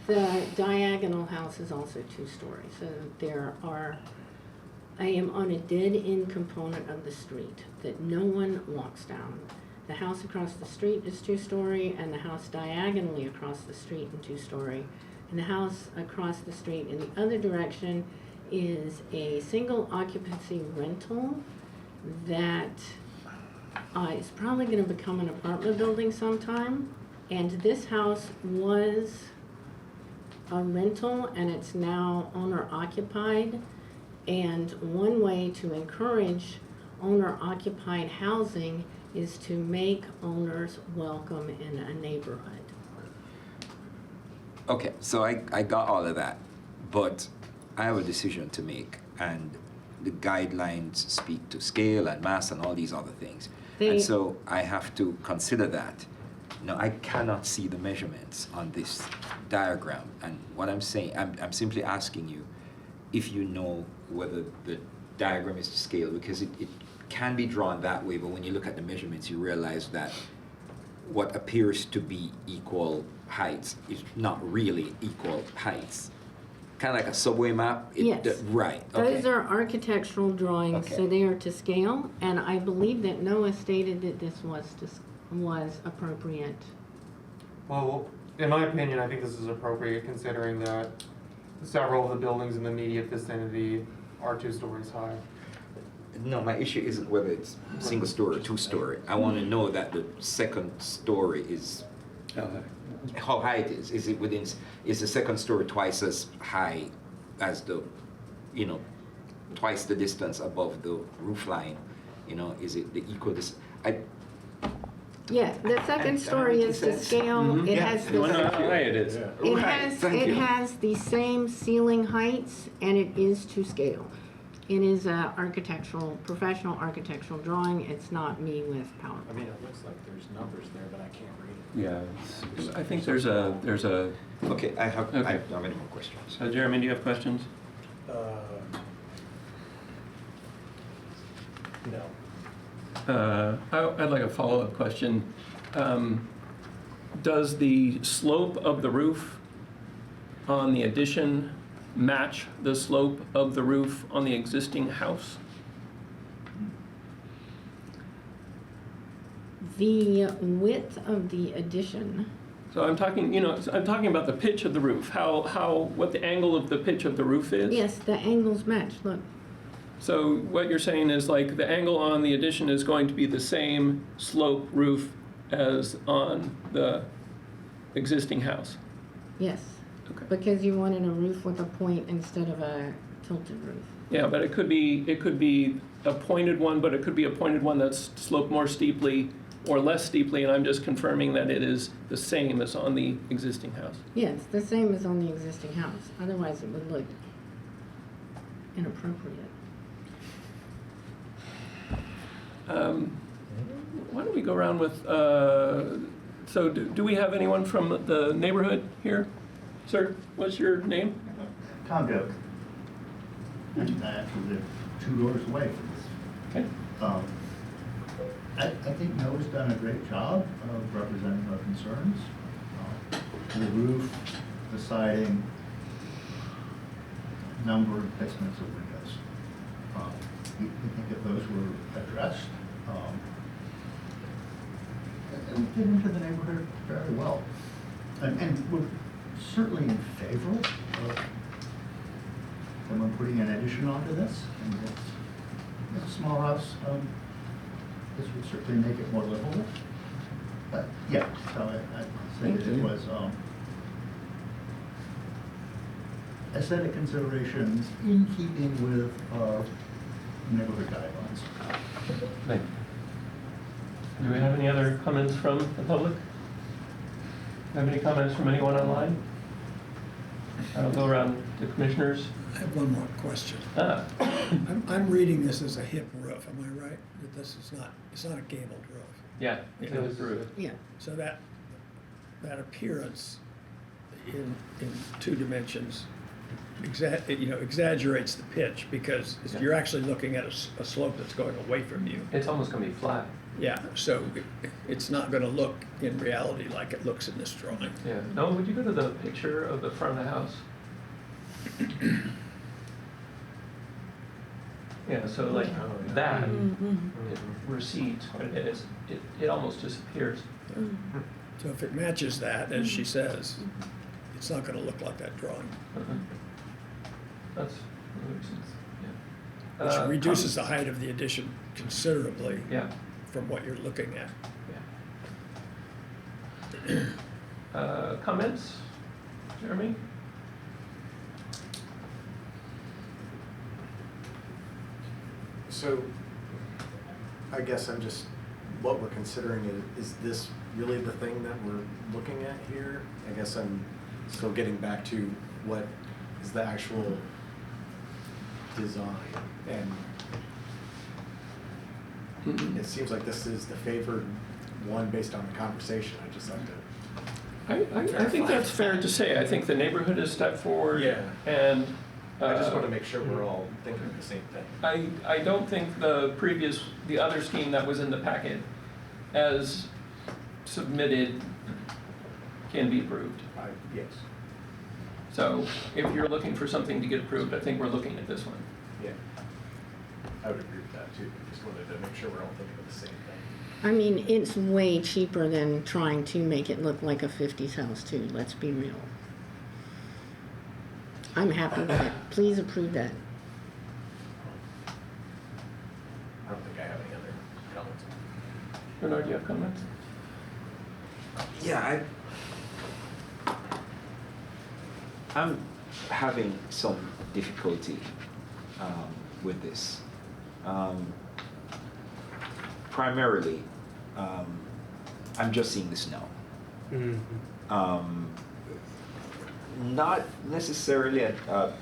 The diagonal house is also 2-story, so I am on a dead-end component of the street that no one walks down. The house across the street is 2-story, and the house diagonally across the street is 2-story. And the house across the street in the other direction is a single occupancy rental that is probably going to become an apartment building sometime. And this house was a rental, and it's now owner occupied. And one way to encourage owner occupied housing is to make owners welcome in a neighborhood. Okay, so I got all of that, but I have a decision to make, and the guidelines speak to scale and mass and all these other things. And so I have to consider that. Now, I cannot see the measurements on this diagram, and what I'm saying, I'm simply asking you if you know whether the diagram is to scale, because it can be drawn that way, but when you look at the measurements, you realize that what appears to be equal heights is not really equal heights. Kind of like a subway map? Yes. Right, okay. Those are architectural drawings, Okay. so they are to scale, and I believe that Noah stated that this was appropriate. Well, in my opinion, I think this is appropriate considering that several of the buildings in the immediate vicinity are 2 stories high. No, my issue isn't whether it's single story or 2-story. I want to know that the second story is how high it is. Is the second story twice as high as the, twice the distance above the roof line? Is it the equal distance? Yeah, the second story is to scale. Mm-hmm. It has the it is. It has the same ceiling heights, and it is to scale. It is a professional architectural drawing. It's not me with PowerPoint. I mean, it looks like there's numbers there, but I can't read it. Yeah, I think there's a. Okay, I have Okay. I have any more questions. Jeremy, do you have questions? No. I'd like a follow-up question. Does the slope of the roof on the addition match the slope of the roof on the existing house? The width of the addition. So I'm talking, I'm talking about the pitch of the roof, what the angle of the pitch of the roof is? Yes, the angles match, look. So what you're saying is like the angle on the addition is going to be the same slope roof as on the existing house? Yes, Okay. because you wanted a roof with a point instead of a tilted roof. Yeah, but it could be a pointed one, but it could be a pointed one that's sloped more steeply or less steeply, and I'm just confirming that it is the same as on the existing house. Yes, the same as on the existing house. Otherwise, it would look inappropriate. Why don't we go around with, so do we have anyone from the neighborhood here? Sir, what's your name? Tom Doak. And I actually live 2 doors away from this. Okay. I think Noah's done a great job of representing our concerns. The roof, the siding, number and placements of windows. You think if those were addressed, and we fit into the neighborhood very well. And we're certainly in favor of someone putting an addition onto this. And it's a small house, this would certainly make it more livable. But yeah, so I'd say that it was aesthetic considerations in keeping with our neighborhood guidelines. Thank you. Do we have any other comments from the public? Have any comments from anyone online? I'll go around to commissioners. I have one more question. I'm reading this as a hip roof, am I right? That this is not, it's not a gabled roof. Yeah, it is roof. Yeah. So that appearance in two dimensions exaggerates the pitch because you're actually looking at a slope that's going away from you. It's almost gonna be flat. Yeah, so it's not gonna look in reality like it looks in this drawing. Yeah. No, would you go to the picture of the front of the house? Yeah, so like that, it recedes quite a bit. It almost disappears. So if it matches that, as she says, it's not gonna look like that drawing. That makes sense, yeah. Which reduces the height of the addition considerably Yeah. from what you're looking at. Comments? Jeremy? So, I guess what we're considering is this really the thing that we're looking at here? I guess I'm still getting back to what is the actual design, and it seems like this is the favored one based on the conversation. I just have to. I think that's fair to say. I think the neighborhood has stepped forward. Yeah. And I just want to make sure we're all thinking the same thing. I don't think the other scheme that was in the packet as submitted can be approved. Yes. So if you're looking for something to get approved, I think we're looking at this one. Yeah. I would agree with that too. Just wanted to make sure we're all thinking of the same thing. I mean, it's way cheaper than trying to make it look like a 50s house too, let's be real. I'm happy with it. Please approve that. I don't think I have any other comments. Bernard, do you have comments? Yeah, I'm having some difficulty with this. Primarily, I'm just seeing the snow. Not necessarily a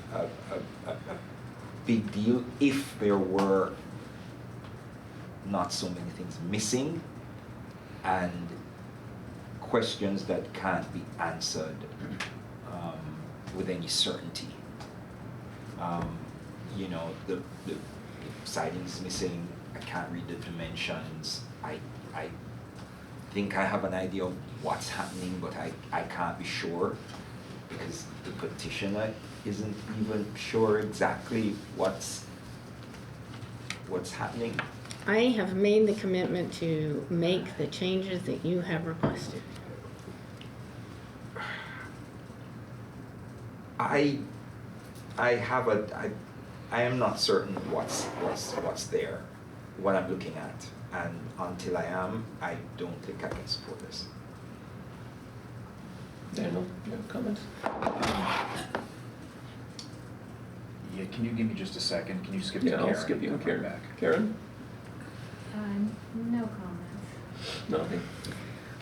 big deal if there were not so many things missing and questions that can't be answered with any certainty. The siding is missing. I can't read the dimensions. I think I have an idea of what's happening, but I can't be sure because the petitioner isn't even sure exactly what's happening. I have made the commitment to make the changes that you have requested. I am not certain what's there, what I'm looking at, and until I am, I don't think I can support this. Daniel, do you have comments? Yeah, can you give me just a second? Can you skip to Yeah, Karen? I'll skip you and Come right Karen. back. Karen? No comments. Nothing?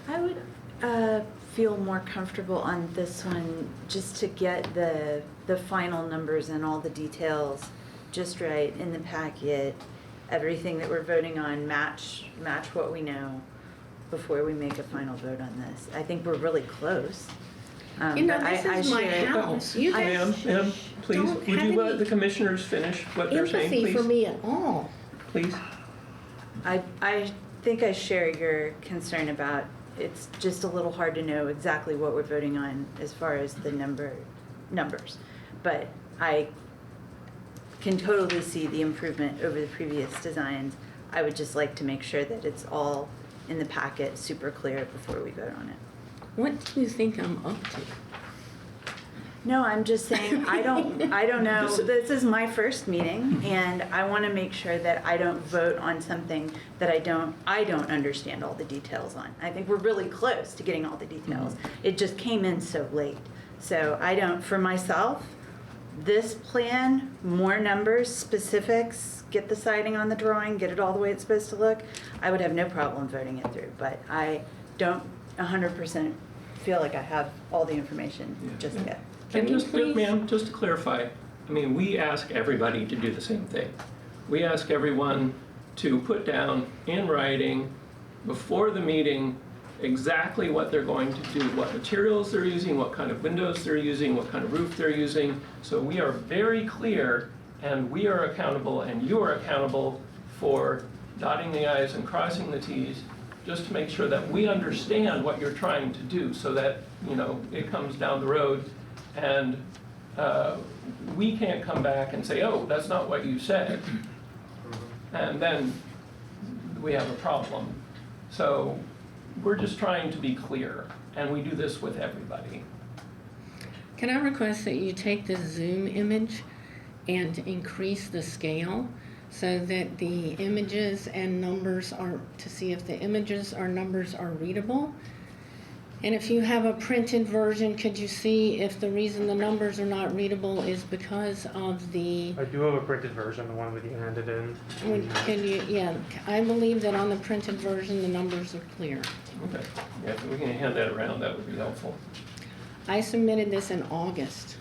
I would feel more comfortable on this one just to get the final numbers and all the details just right in the packet. Everything that we're voting on match what we know before we make a final vote on this. I think we're really close. This is my house. You Ma'am, please, don't would have you let any the commissioners finish what they're saying, please? empathy for me at all. Please? I think I share your concern about it's just a little hard to know exactly what we're voting on as far as the numbers. But I can totally see the improvement over the previous designs. I would just like to make sure that it's all in the packet, super clear before we vote on it. What do you think I'm up to? No, I'm just saying, I don't know, this is my first meeting, and I wanna make sure that I don't vote on something that I don't understand all the details on. I think we're really close to getting all the details. It just came in so late. So for myself, this plan, more numbers, specifics, get the siding on the drawing, get it all the way it's supposed to look, I would have no problem voting it through, but I don't 100% feel like I have all the information just yet. And ma'am, just to clarify, I mean, we ask everybody to do the same thing. We ask everyone to put down in writing before the meeting exactly what they're going to do, what materials they're using, what kind of windows they're using, what kind of roof they're using. So we are very clear, and we are accountable, and you are accountable for dotting the i's and crossing the t's, just to make sure that we understand what you're trying to do, so that, you know, it comes down the road and we can't come back and say, oh, that's not what you said. And then we have a problem. So we're just trying to be clear, and we do this with everybody. Can I request that you take the Zoom image and increase the scale so that the images and numbers are, to see if the images or numbers are readable? And if you have a printed version, could you see if the reason the numbers are not readable is because of the... I do have a printed version, the one that you handed in. Can you, yeah, I believe that on the printed version, the numbers are clear. Okay, yeah, if we can hand that around, that would be helpful. I submitted this in August.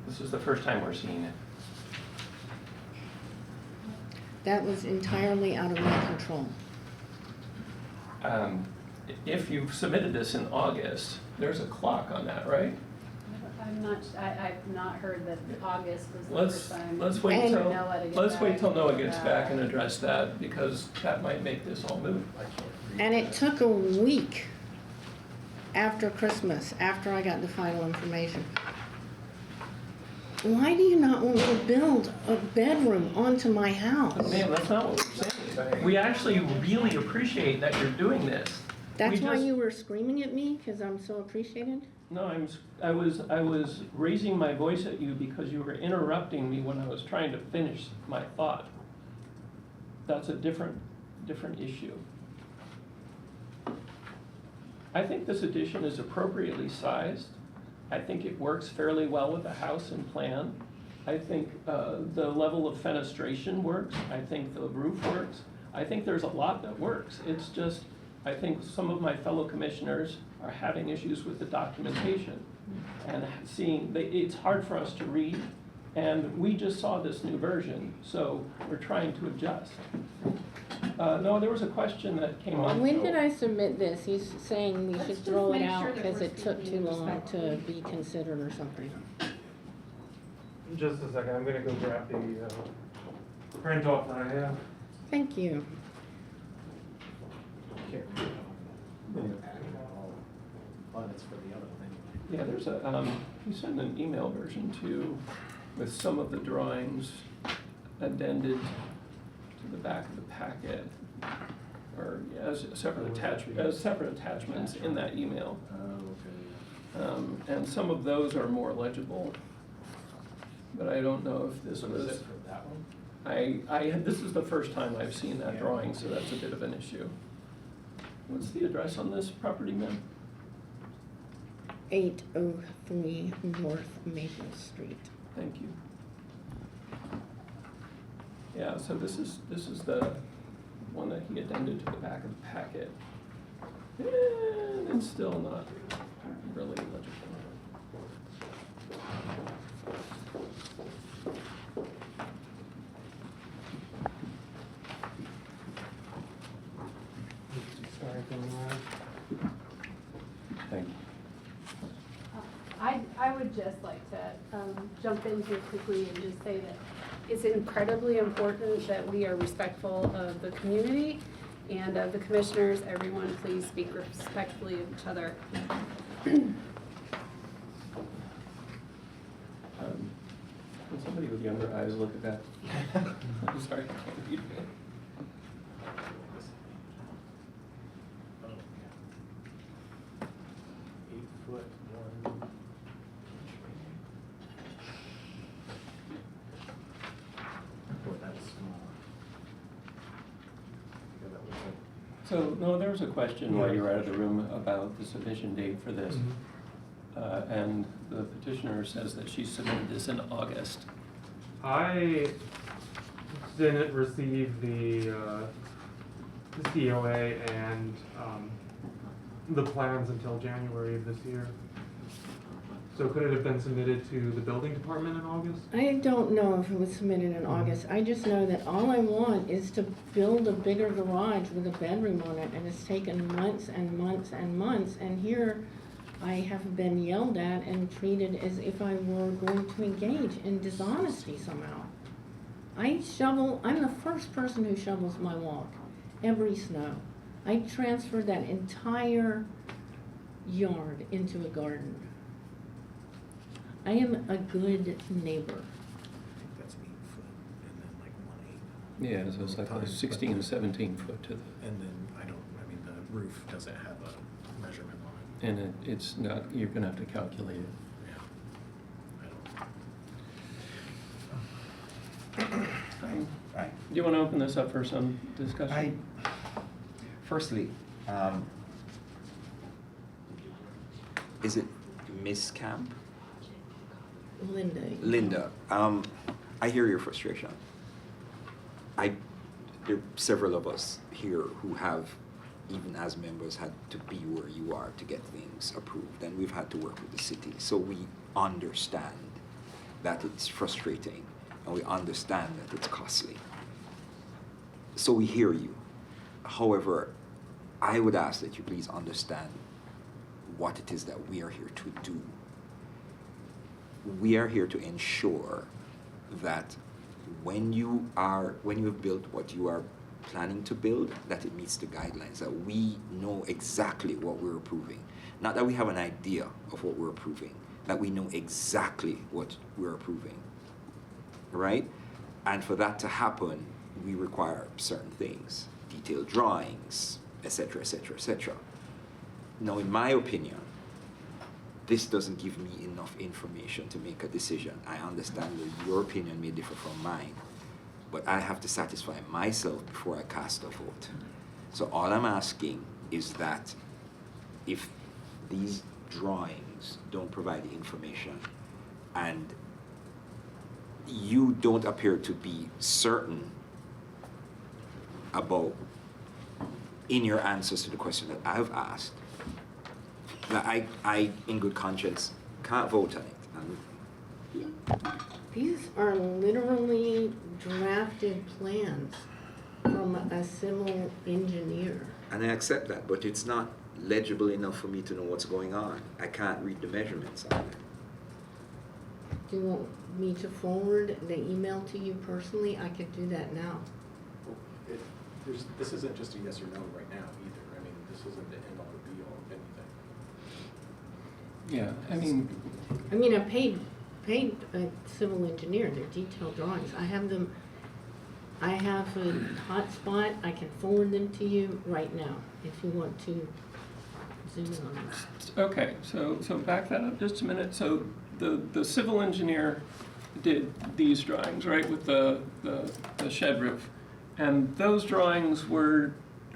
This is the first time we're seeing it. That was entirely out of my control. If you submitted this in August, there's a clock on that, right? I've not heard that August was the Let's first time. let's wait till Noah till Noah gets back and address that, because that might make this all moot. And it took a week after Christmas, after I got the final information. Why do you not want to build a bedroom onto my house? Ma'am, that's not what we're saying. We actually really appreciate that you're doing this. That's why you were screaming at me, because I'm so appreciated? No, I was raising my voice at you because you were interrupting me when I was trying to finish my thought. That's a different issue. I think this addition is appropriately sized. I think it works fairly well with the house and plan. I think the level of fenestration works. I think the roof works. I think there's a lot that works. It's just, I think some of my fellow commissioners are having issues with the documentation and seeing, it's hard for us to read, and we just saw this new version, so we're trying to adjust. No, there was a question that came up. When did I submit this? He's saying we should throw it out because it took too long to be considered or something. Just a second, I'm gonna go grab the print off that I have. Thank you. But it's for the other thing. Yeah, there's you sent an email version too, with some of the drawings addended to the back of the packet, or as separate attachments in that email. And some of those are more legible, but I don't know if this was. Is it for that one? This is the first time I've seen that drawing, so that's a bit of an issue. What's the address on this property, ma'am? 803 North Maple Street. Thank you. Yeah, so this is the one that he addended to the back of the packet. And it's still not really legible. Thank you. I would just like to jump in here quickly and just say that it's incredibly important that we are respectful of the community and of the commissioners. Everyone, please speak respectfully of each other. somebody with younger eyes look at that? I'm sorry, I can't read it. Oh, yeah. 8 foot 1 inch. Oh, that's small. Yeah, that looks like. So, no, there was a question while you were out of the room about the submission date for this. And the petitioner says that she submitted this in August. I didn't receive the COA and the plans until January of this year. So could it have been submitted to the building department in August? I don't know if it was submitted in August. I just know that all I want is to build a bigger garage with a bedroom on it, and it's taken months and months and months, and here I have been yelled at and treated as if I were going to engage in dishonesty somehow. I'm the first person who shovels my walk every snow. I transferred that entire yard into a garden. I am a good neighbor. I think that's 8 foot and then like 1/8. Yeah, so it's like 16, 17 foot to the, And then I mean, the roof doesn't have a measurement on it. and it's not, you're gonna have to calculate it. Yeah, I don't. Right. Do you wanna open this up for some discussion? Firstly, is it Miss Camp? Linda, I hear your frustration. There are several of us here who have, even as members, had to be where you are to get things approved, and we've had to work with the city. So we understand that it's frustrating, and we understand that it's costly. So we hear you. However, I would ask that you please understand what it is that we are here to do. We are here to ensure that when you have built what you are planning to build, that it meets the guidelines, that we know exactly what we're approving. Not that we have an idea of what we're approving, that we know exactly what we're approving, right? And for that to happen, we require certain things, detailed drawings, etc., etc., etc. Now, in my opinion, this doesn't give me enough information to make a decision. I understand that your opinion may differ from mine, but I have to satisfy myself before I cast a vote. So all I'm asking is that if these drawings don't provide the information and you don't appear to be certain about in your answers to the question that I've asked, that I, in good conscience, can't vote on it. These are literally drafted plans from a civil engineer. And I accept that, but it's not legible enough for me to know what's going on. I can't read the measurements on it. Do you want me to forward the email to you personally? I could do that now. This isn't just a yes or no right now either. I mean, this isn't the end all or be all of anything. Yeah, I mean, I paid a civil engineer, their detailed drawings. I have them, I have a hotspot, I can forward them to you right now if you want to zoom in on this. Okay, so back that up just a minute. So the civil engineer did these drawings, right, with the shed roof. And those drawings were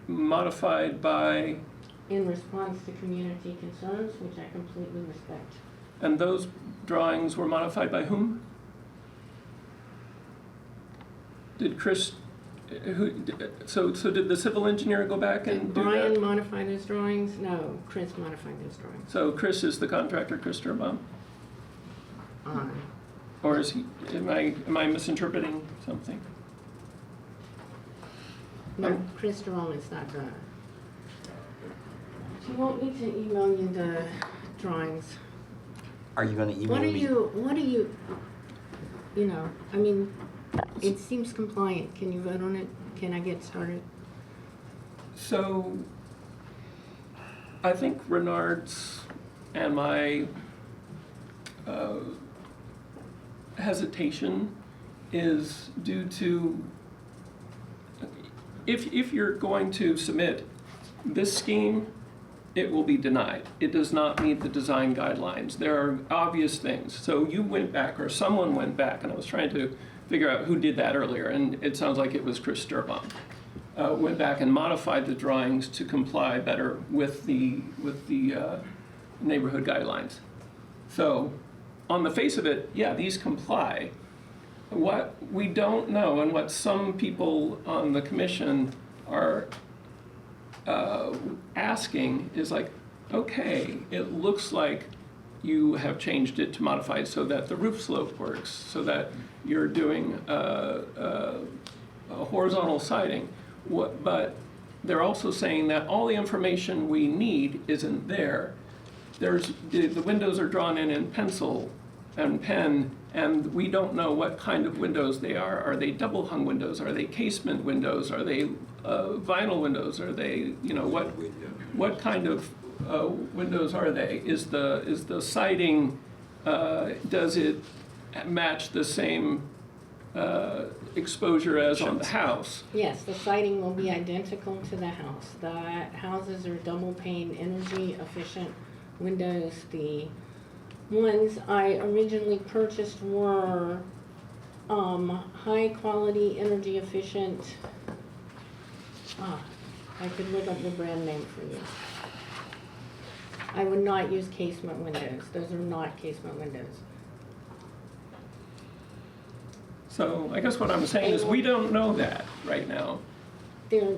modified by? In response to community concerns, which I completely respect. And those drawings were modified by whom? Did Chris, so did the civil engineer go back and do that? Brian modified his drawings? No, Chris modified his drawings. So Chris is the contractor, Chris Durbaum? Or is he, am I misinterpreting something? No, Chris Durbaum is not gonna. Do you want me to email you the drawings? Are you gonna email me? What do you, I mean, it seems compliant. Can you vote on it? Can I get started? So, I think Renard's and my hesitation is due to, if you're going to submit this scheme, it will be denied. It does not meet the design guidelines. There are obvious things. So you went back, or someone went back, and I was trying to figure out who did that earlier, and it sounds like it was Chris Sturbaum. Went back and modified the drawings to comply better with the neighborhood guidelines. So on the face of it, yeah, these comply. What we don't know, and what some people on the commission are asking is like, okay, it looks like you have changed it to modify it so that the roof slope works, so that you're doing a horizontal siding. But they're also saying that all the information we need isn't there. The windows are drawn in pencil and pen, and we don't know what kind of windows they are. Are they double hung windows? Are they casement windows? Are they vinyl windows? Are they, what kind of windows are they? Is the siding, does it match the same exposure as on the house? Yes, the siding will be identical to the house. The houses are double pane, energy efficient windows. The ones I originally purchased were high quality, energy efficient. I could look up the brand name for you. I would not use casement windows. Those are not casement windows. So I guess what I'm saying is we don't know that right now. They're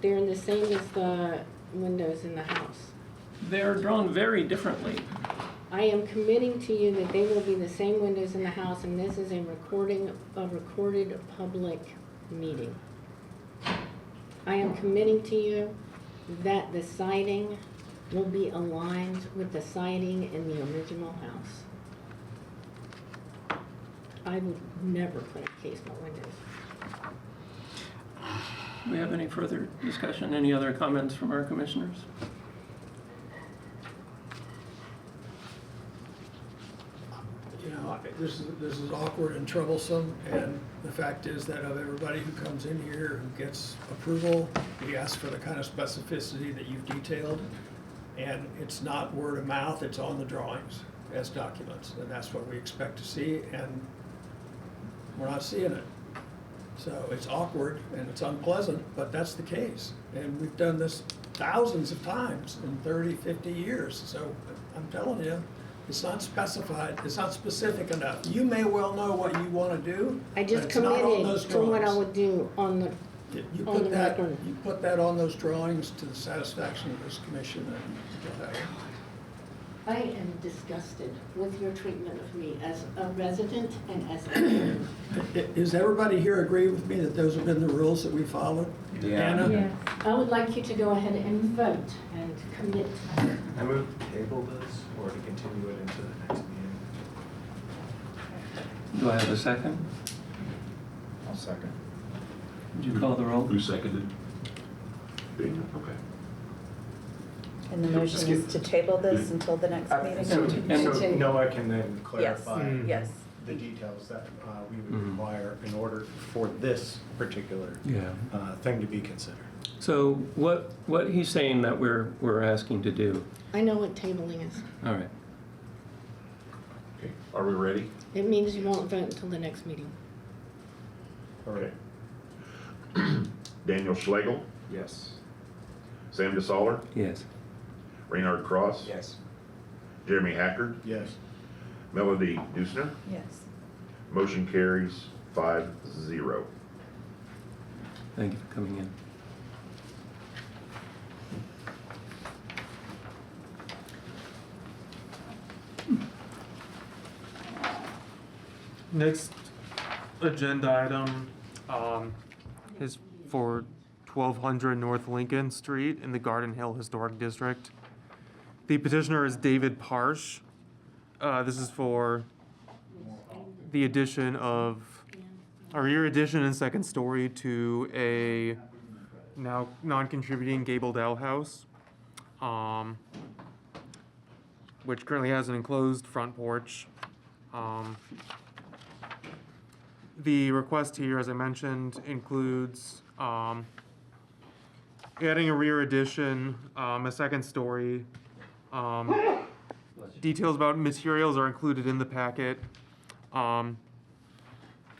the same as the windows in the house. They're drawn very differently. I am committing to you that they will be the same windows in the house, and this is a recorded public meeting. I am committing to you that the siding will be aligned with the siding in the original house. I would never put up casement windows. Do we have any further discussion? Any other comments from our commissioners? You know, this is awkward and troublesome, and the fact is that of everybody who comes in here who gets approval, we ask for the kind of specificity that you've detailed, and it's not word of mouth, it's on the drawings as documents, and that's what we expect to see, and we're not seeing it. So it's awkward and it's unpleasant, but that's the case. And we've done this thousands of times in 30, 50 years. So I'm telling you, it's not specified, it's not specific enough. You may well know what you want to do, I just but it's not on those committed to what I drawings. would do on the record. You put that on those drawings to the satisfaction of this commission, and you'll have it. I am disgusted with your treatment of me as a resident and as a Does everybody here agree with me that those have been the rules that we followed? Yeah. Anna? Yes. I would like you to go ahead and vote and commit. I move to table this or to continue it into the next meeting. Do I have a second? I'll second. Would you call the roll? Who seconded? Daniel, okay. And the motion is to table this until the next meeting? So Noah can then clarify Yes, yes. the details that we would require in order for this particular thing to be considered. So what he's saying that we're asking to do. I know what tabling is. All right. Okay, are we ready? It means you won't vote until the next meeting. All right. Daniel Schlegel, Yes. Sam DeSaller, Yes. Reynard Cross, Yes. Jeremy Hackard, Yes. Melody Dusner. Yes. Motion carries 5-0. Thank you for coming in. Next agenda item is for 1200 North Lincoln Street in the Garden Hill Historic District. The petitioner is David Parsh. This is for the addition of, a rear addition and second story to a now non-contributing gabled outhouse, which currently has an enclosed front porch. The request here, as I mentioned, includes adding a rear addition, a second story. Details about materials are included in the packet,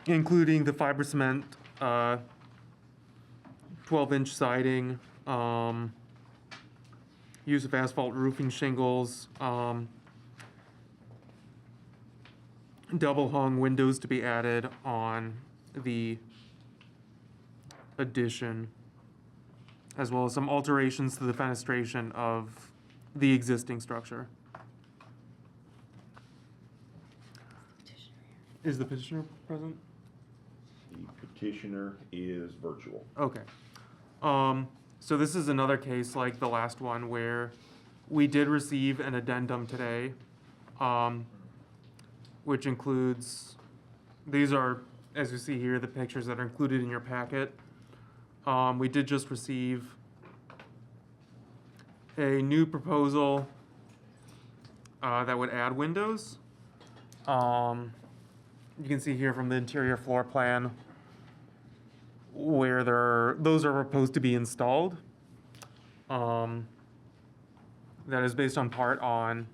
including the fiber cement 12-inch siding, use of asphalt roofing shingles, double hung windows to be added on the addition, as well as some alterations to the fenestration of the existing structure. Is the petitioner present? The petitioner is virtual. Okay. So this is another case like the last one where we did receive an addendum today, which includes, these are, as you see here, the pictures that are included in your packet. We did just receive a new proposal that would add windows. You can see here from the interior floor plan where those are proposed to be installed. That is based on part on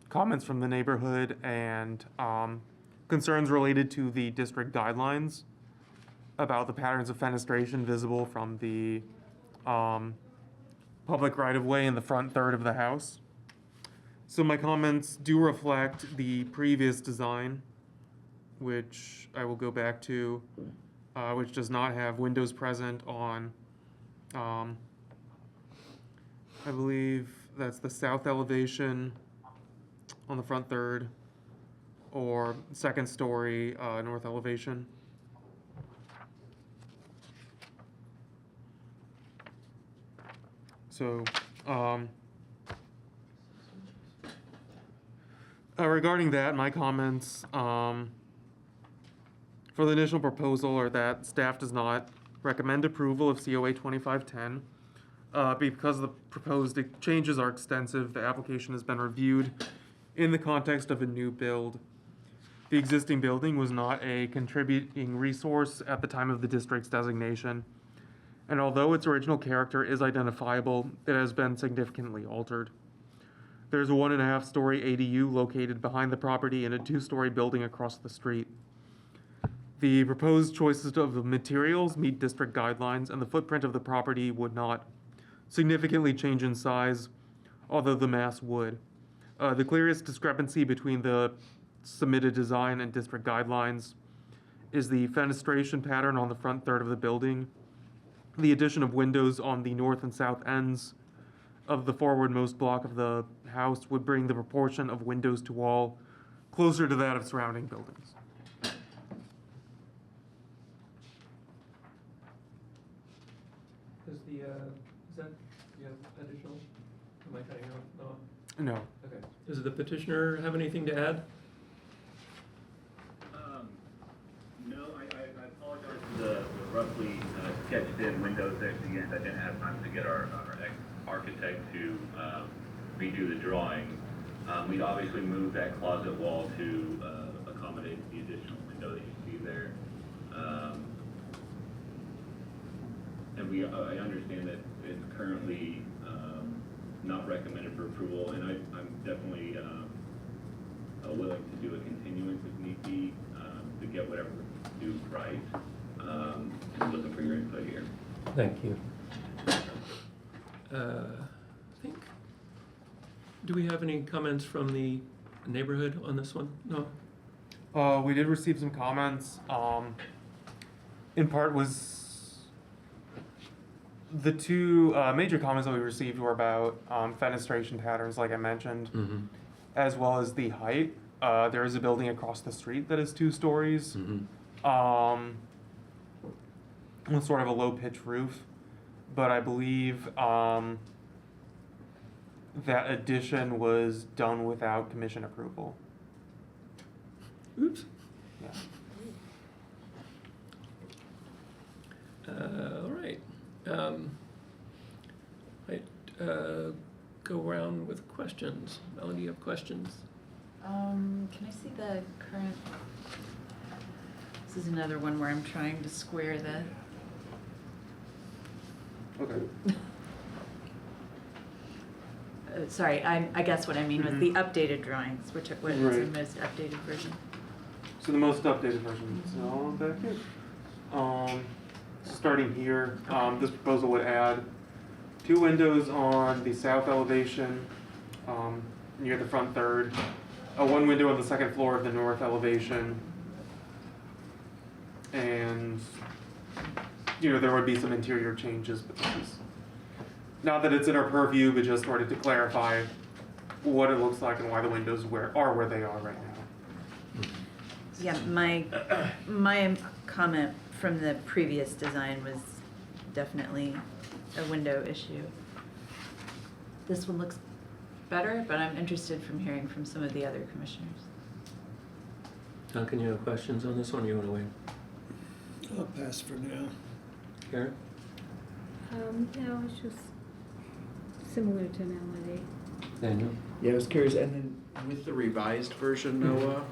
comments from the neighborhood and concerns related to the district guidelines about the patterns of fenestration visible from the public right-of-way in the front third of the house. So my comments do reflect the previous design, which I will go back to, which does not have windows present on, I believe that's the south elevation on the front third, or second story north elevation. So, regarding that, my comments for the initial proposal are that staff does not recommend approval of COA 2510. Because the proposed changes are extensive, the application has been reviewed in the context of a new build. The existing building was not a contributing resource at the time of the district's designation, and although its original character is identifiable, it has been significantly altered. There's a 1.5-story ADU located behind the property and a 2-story building across the street. The proposed choices of the materials meet district guidelines, and the footprint of the property would not significantly change in size, although the mass would. The clearest discrepancy between the submitted design and district guidelines is the fenestration pattern on the front third of the building. The addition of windows on the north and south ends of the forwardmost block of the house would bring the proportion of windows to wall closer to that of surrounding buildings. Is that, you have additional, am I cutting out? No. Okay. Does the petitioner have anything to add? No, I apologize for the roughly sketched in windows there at the end. I didn't have time to get our architect to redo the drawing. We'd obviously moved that closet wall to accommodate the additional window that you see there. And I understand that it's currently not recommended for approval, and I'm definitely willing to do a continuance if need be to get whatever we do right. Just looking for your input here. Thank you. I think, do we have any comments from the neighborhood on this one? No? We did receive some comments. In part was the two major comments that we received were about fenestration patterns, like I mentioned, as well as the height. There is a building across the street that is 2 stories, with sort of a low-pitch roof. But I believe that addition was done without commission approval. Oops. Yeah. All right. Go around with questions. Melanie, you have questions? Can I see the current This is another one where I'm trying to square the. Okay. Sorry, I guess what I mean was the updated drawings, which what is the Right. most updated version? So the most updated version, so back here. So starting here, this proposal would add 2 windows on the south elevation, near the front third, 1 window on the second floor of the north elevation, and, there would be some interior changes, but this is, not that it's in our purview, but just sort of to clarify what it looks like and why the windows are where they are right now. Yeah, my comment from the previous design was definitely a window issue. This one looks better, but I'm interested from hearing from some of the other commissioners. Duncan, you have questions on this one, or you want to wait? I'll pass for now. Karen? No, it's just similar to Melody. Daniel? Yeah, I was curious, and then with the revised version, Noah,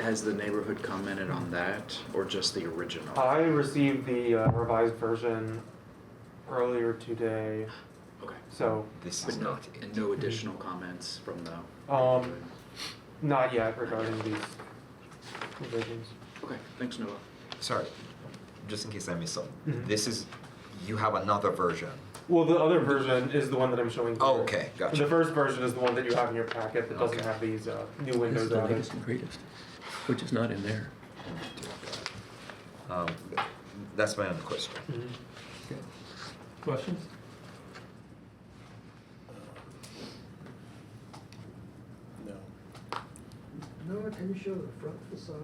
has the neighborhood commented on that, or just the original? I received the revised version earlier today. Okay. So. This But is no, not it. and no additional comments from the neighborhood? Not yet regarding these revisions. Okay, thanks, Noah. Sorry, just in case I missed something. Mhm. This is, you have another version. Well, the other version is the one that I'm showing here. Oh, okay, gotcha. The first version is the one that you have in your packet that doesn't Okay. have these new This windows is the added. latest and greatest, which is not in there. Um, that's my only question. Okay. Questions? No. Noah, can you show the front facade?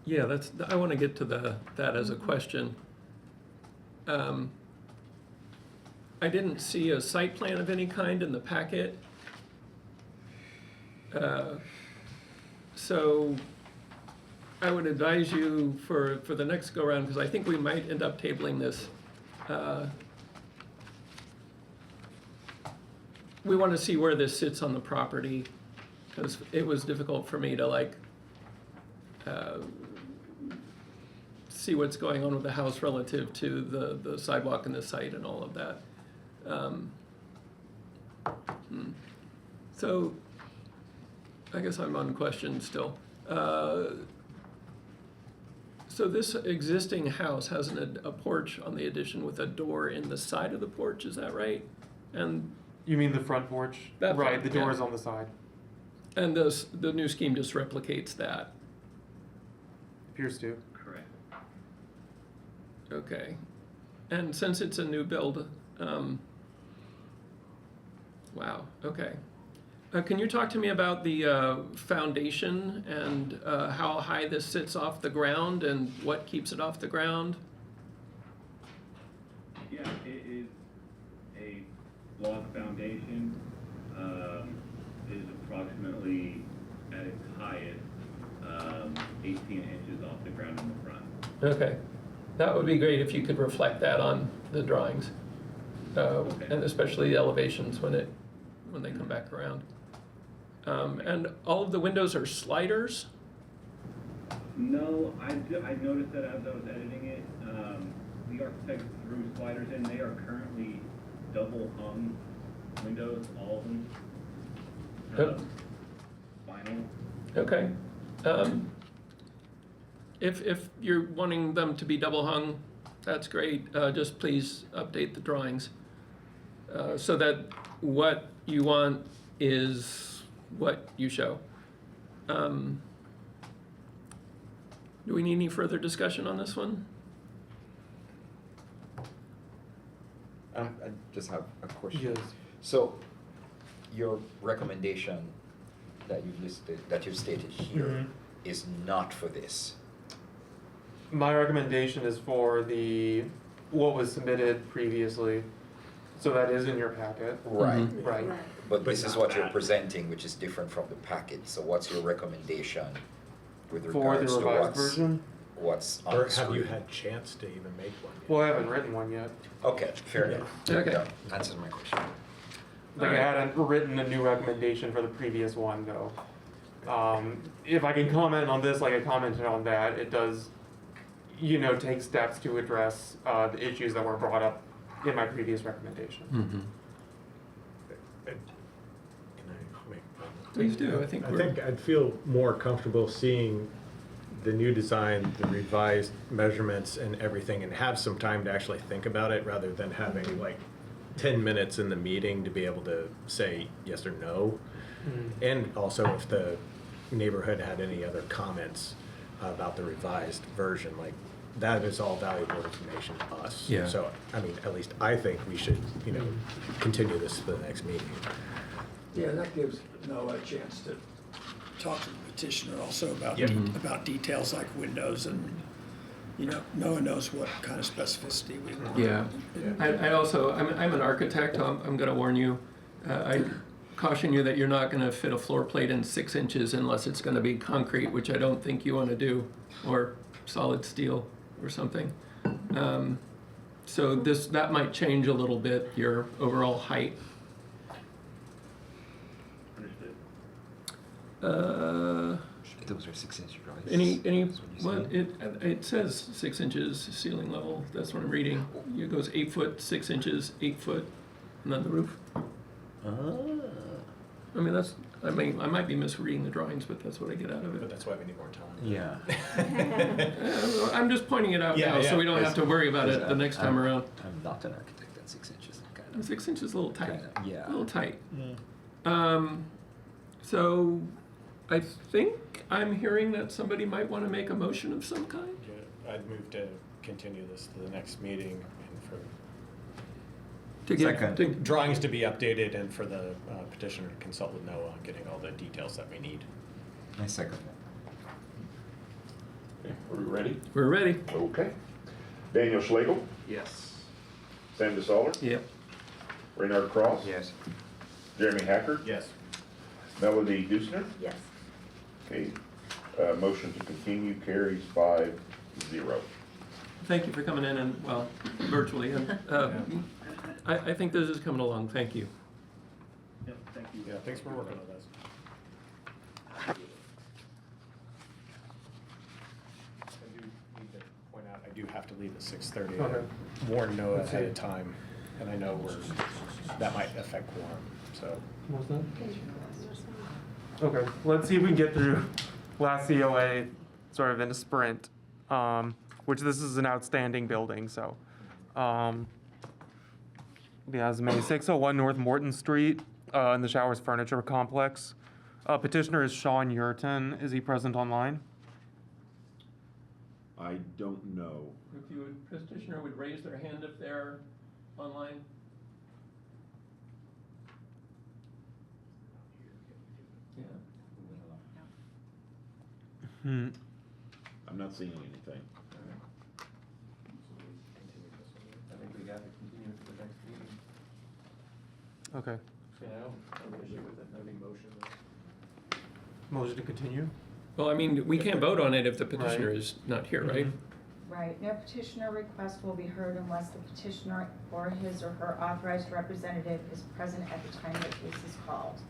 Yeah, I want to get to that as a question. I didn't see a site plan of any kind in the packet. So I would advise you for the next go-around, because I think we might end up tabling this. We want to see where this sits on the property, because it was difficult for me to see what's going on with the house relative to the sidewalk and the site and all of that. So I guess I'm on question still. So this existing house has a porch on the addition with a door in the side of the porch, is that right? And You mean the front porch? That Right, front, the door yeah. is on the side. And the new scheme just replicates that. Appears to. Correct. Okay. And since it's a new build, wow, okay. Can you talk to me about the foundation and how high this sits off the ground and what keeps it off the ground? Yeah, it is a log foundation. It is approximately at its highest 18 inches off the ground in the front. Okay. That would be great if you could reflect that on the drawings. And especially the elevations when they come back around. And all of the windows are sliders? No, I noticed that as I was editing it. The architect threw sliders in. They are currently double hung windows, all of them. Vinyl. Okay. If you're wanting them to be double hung, that's great. Just please update the drawings so that what you want is what you show. Do we need any further discussion on this one? I just have a question. Yes. So, your recommendation that you've stated here is not for this. My recommendation is for what was submitted previously. So that is in your packet. Right. Right. But this is what you're presenting, which is different from the packet. So what's your recommendation with For the regards to revised version? what's on Or the have you screen? had chance to even make one yet? Well, I haven't written one yet. Okay, fair enough. Okay. That answers my question. Like I hadn't written a new recommendation for the previous one though. If I can comment on this like I commented on that, it does, take steps to address the issues that were brought up in my previous recommendation. Mm-hmm. Can I make a comment? Please do. I think I'd feel more comfortable seeing the new design, the revised measurements and everything, and have some time to actually think about it rather than having like 10 minutes in the meeting to be able to say yes or no. And also if the neighborhood had any other comments about the revised version, like that is all valuable information to us. Yeah. So, I mean, at least I think we should, continue this to the next meeting. Yeah, that gives Noah a chance to talk to the petitioner also about, Yeah. about details like windows and, Noah knows what kind of specificity we want. Yeah. I also, I'm an architect. I'm going to warn you. I caution you that you're not going to fit a floor plate in 6 inches unless it's going to be concrete, which I don't think you want to do, or solid steel or something. So that might change a little bit your overall height. Understood. Those are 6-inch drawings. It says 6 inches ceiling level. That's what I'm reading. It goes 8 foot, 6 inches, 8 foot, and then the roof. I mean, I might be misreading the drawings, but that's what I get out of But it. that's why we need more time. Yeah. I'm just pointing it out Yeah, now, yeah. so we don't have to worry about it the next time around. I'm not an architect, and 6 inches kind of. 6 inches is a little tight. Yeah. A little tight. So I think I'm hearing that somebody might want to make a motion of some kind. Yeah, I'd move to continue this to the next meeting and for drawings to be updated and for the petitioner to consult with Noah on getting all the details that we need. I second that. Okay, are we ready? We're ready. Okay. Daniel Schlegel, Yes. Sam DeSaller, Yep. Reynard Cross, Yes. Jeremy Hackard, Yes. Melody Dusner. Yes. Okay, motion to continue carries 5-0. Thank you for coming in and, well, virtually. And I think this is coming along. Thank you. Yep, thank you. Yeah, thanks for working on this. I do need to point out, I do have to leave at 6:30. Okay. Warn Noah Let's ahead see. of time, and I know that might affect quorum, so. What's that? Okay, let's see if we can get through last COA sort of in a sprint, which this is an outstanding building, so. Yeah, it's May 601 North Morton Street in the Showers Furniture Complex. Petitioner is Sean Yurton. Is he present online? I don't know. If you would, petitioner would raise their hand if they're online. Yeah. I'm not seeing anything. I think we got to continue to the next meeting. Okay. Yeah, I don't have an issue with it, no motion. Motion to continue? Well, I mean, we can't vote on it if the petitioner Right. is not here, right? Right, no petitioner request will be heard unless the petitioner or his or her authorized representative is present at the time the case is called.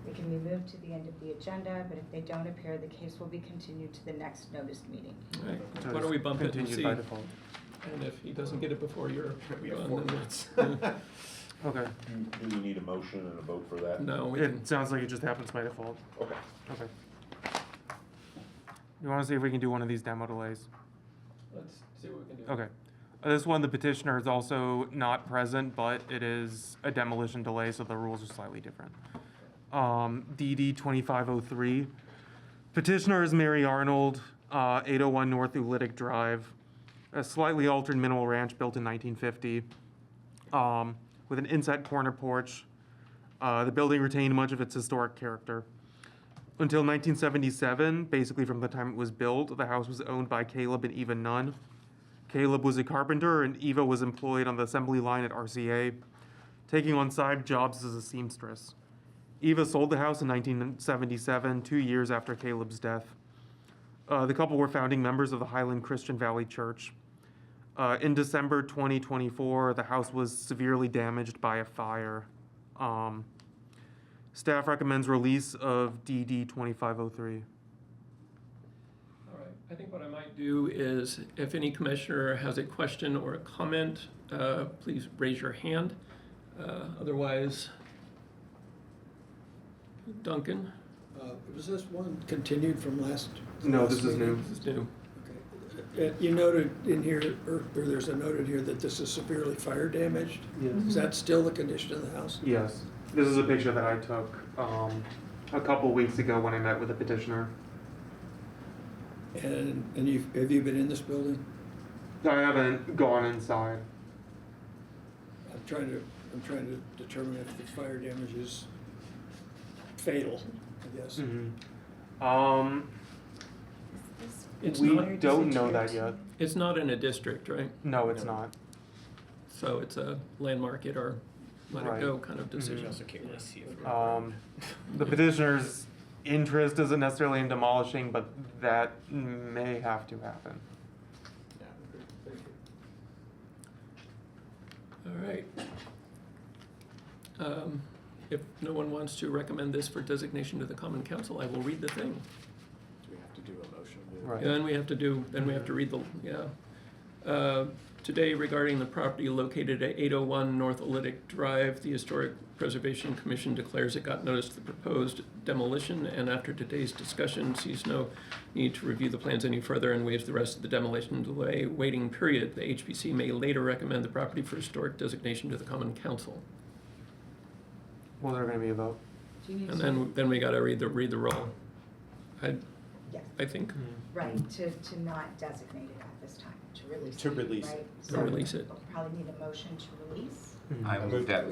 It can be moved to the end of the agenda, but if they don't appear, the case will be continued to the next noticed meeting. All right, So why don't we bump it and continued see? by default. And if he doesn't get it before you're We have done, 4 then minutes. Okay. Do we need a motion and a vote for that? no, we can. It sounds like it just happens by default. Okay. Okay. You want to see if we can do one of these demo delays? Let's see what we can do. Okay. This one, the petitioner is also not present, but it is a demolition delay, so the rules are slightly different. DD 2503. Petitioner is Mary Arnold, 801 North Ulitic Drive, a slightly altered minimal ranch built in 1950, with an inset corner porch. The building retained much of its historic character. Until 1977, basically from the time it was built, the house was owned by Caleb and Eva Nunn. Caleb was a carpenter and Eva was employed on the assembly line at RCA, taking on side jobs as a seamstress. Eva sold the house in 1977, 2 years after Caleb's death. The couple were founding members of the Highland Christian Valley Church. In December 2024, the house was severely damaged by a fire. Staff recommends release of DD 2503. All right, I think what I might do is, if any commissioner has a question or a comment, please raise your hand. Otherwise, Duncan? Was this one continued from last? No, last this is meeting? new. This is new. You noted in here, or there's a note in here that this is severely fire damaged? Yes. Is that still the condition of the house? Yes. This is a picture that I took a couple weeks ago when I met with the petitioner. And have you been in this building? I haven't gone inside. I'm trying to determine if the fire damage is fatal, I guess. We don't know that yet. It's not in a district, right? No, it's not. So it's a landmark it or let it Right. go kind of decision. The petitioner's interest isn't necessarily in demolishing, but that may have to happen. All right. If no one wants to recommend this for designation to the Common Council, I will read the thing. Do we have to do a motion? Right. Then we have to read the, yeah. Today regarding the property located at 801 North Olytic Drive, the Historic Preservation Commission declares it got notice of the proposed demolition, and after today's discussion sees no need to review the plans any further and waives the rest of the demolition delay waiting period. The HPC may later recommend the property for historic designation to the Common Council. Well, there's gonna be a vote. And then we gotta read the roll. Yes. I think. Right, to not designate it at this time, to release it. To release right? it. To So release it. we'll probably need a motion to release. I move that.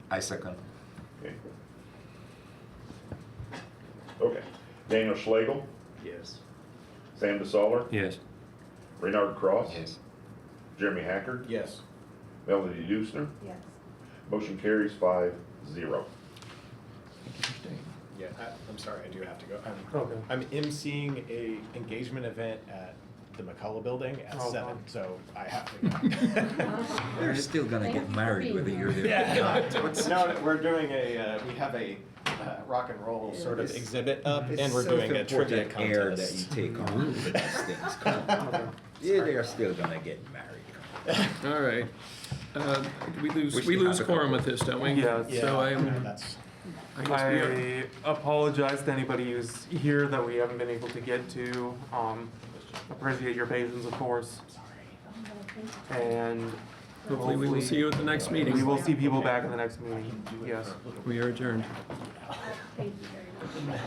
I second. Okay. Okay. Daniel Schlegel, Yes. Sam DeSaller, Yes. Reynard Cross, Yes. Jeremy Hacker, Yes. Melody Dusner. Yes. Motion carries 5-0. Thank you for staying. Yeah, I'm sorry, I do have to go. Okay. I'm emceeing a engagement event at the McCullough Building at Oh, 7, wow. so I have to go. They're still gonna get married whether you're there. Yeah, no, we're doing we have a rock and roll sort of exhibit up, and we're doing a trivia contest. Air that you take on with these things. Come on. Yeah, they're still gonna get married. All right. We Wish lose we had a quorum couple. with this, don't we? Yes. So Yeah, I'm, that's, I guess we are. I apologize to anybody who's here that we haven't been able to get to. Appreciate your patience, of course. And Hopefully we will see you at the next meeting. we will see people back in the next meeting. Yes. We are adjourned. Thank you very much.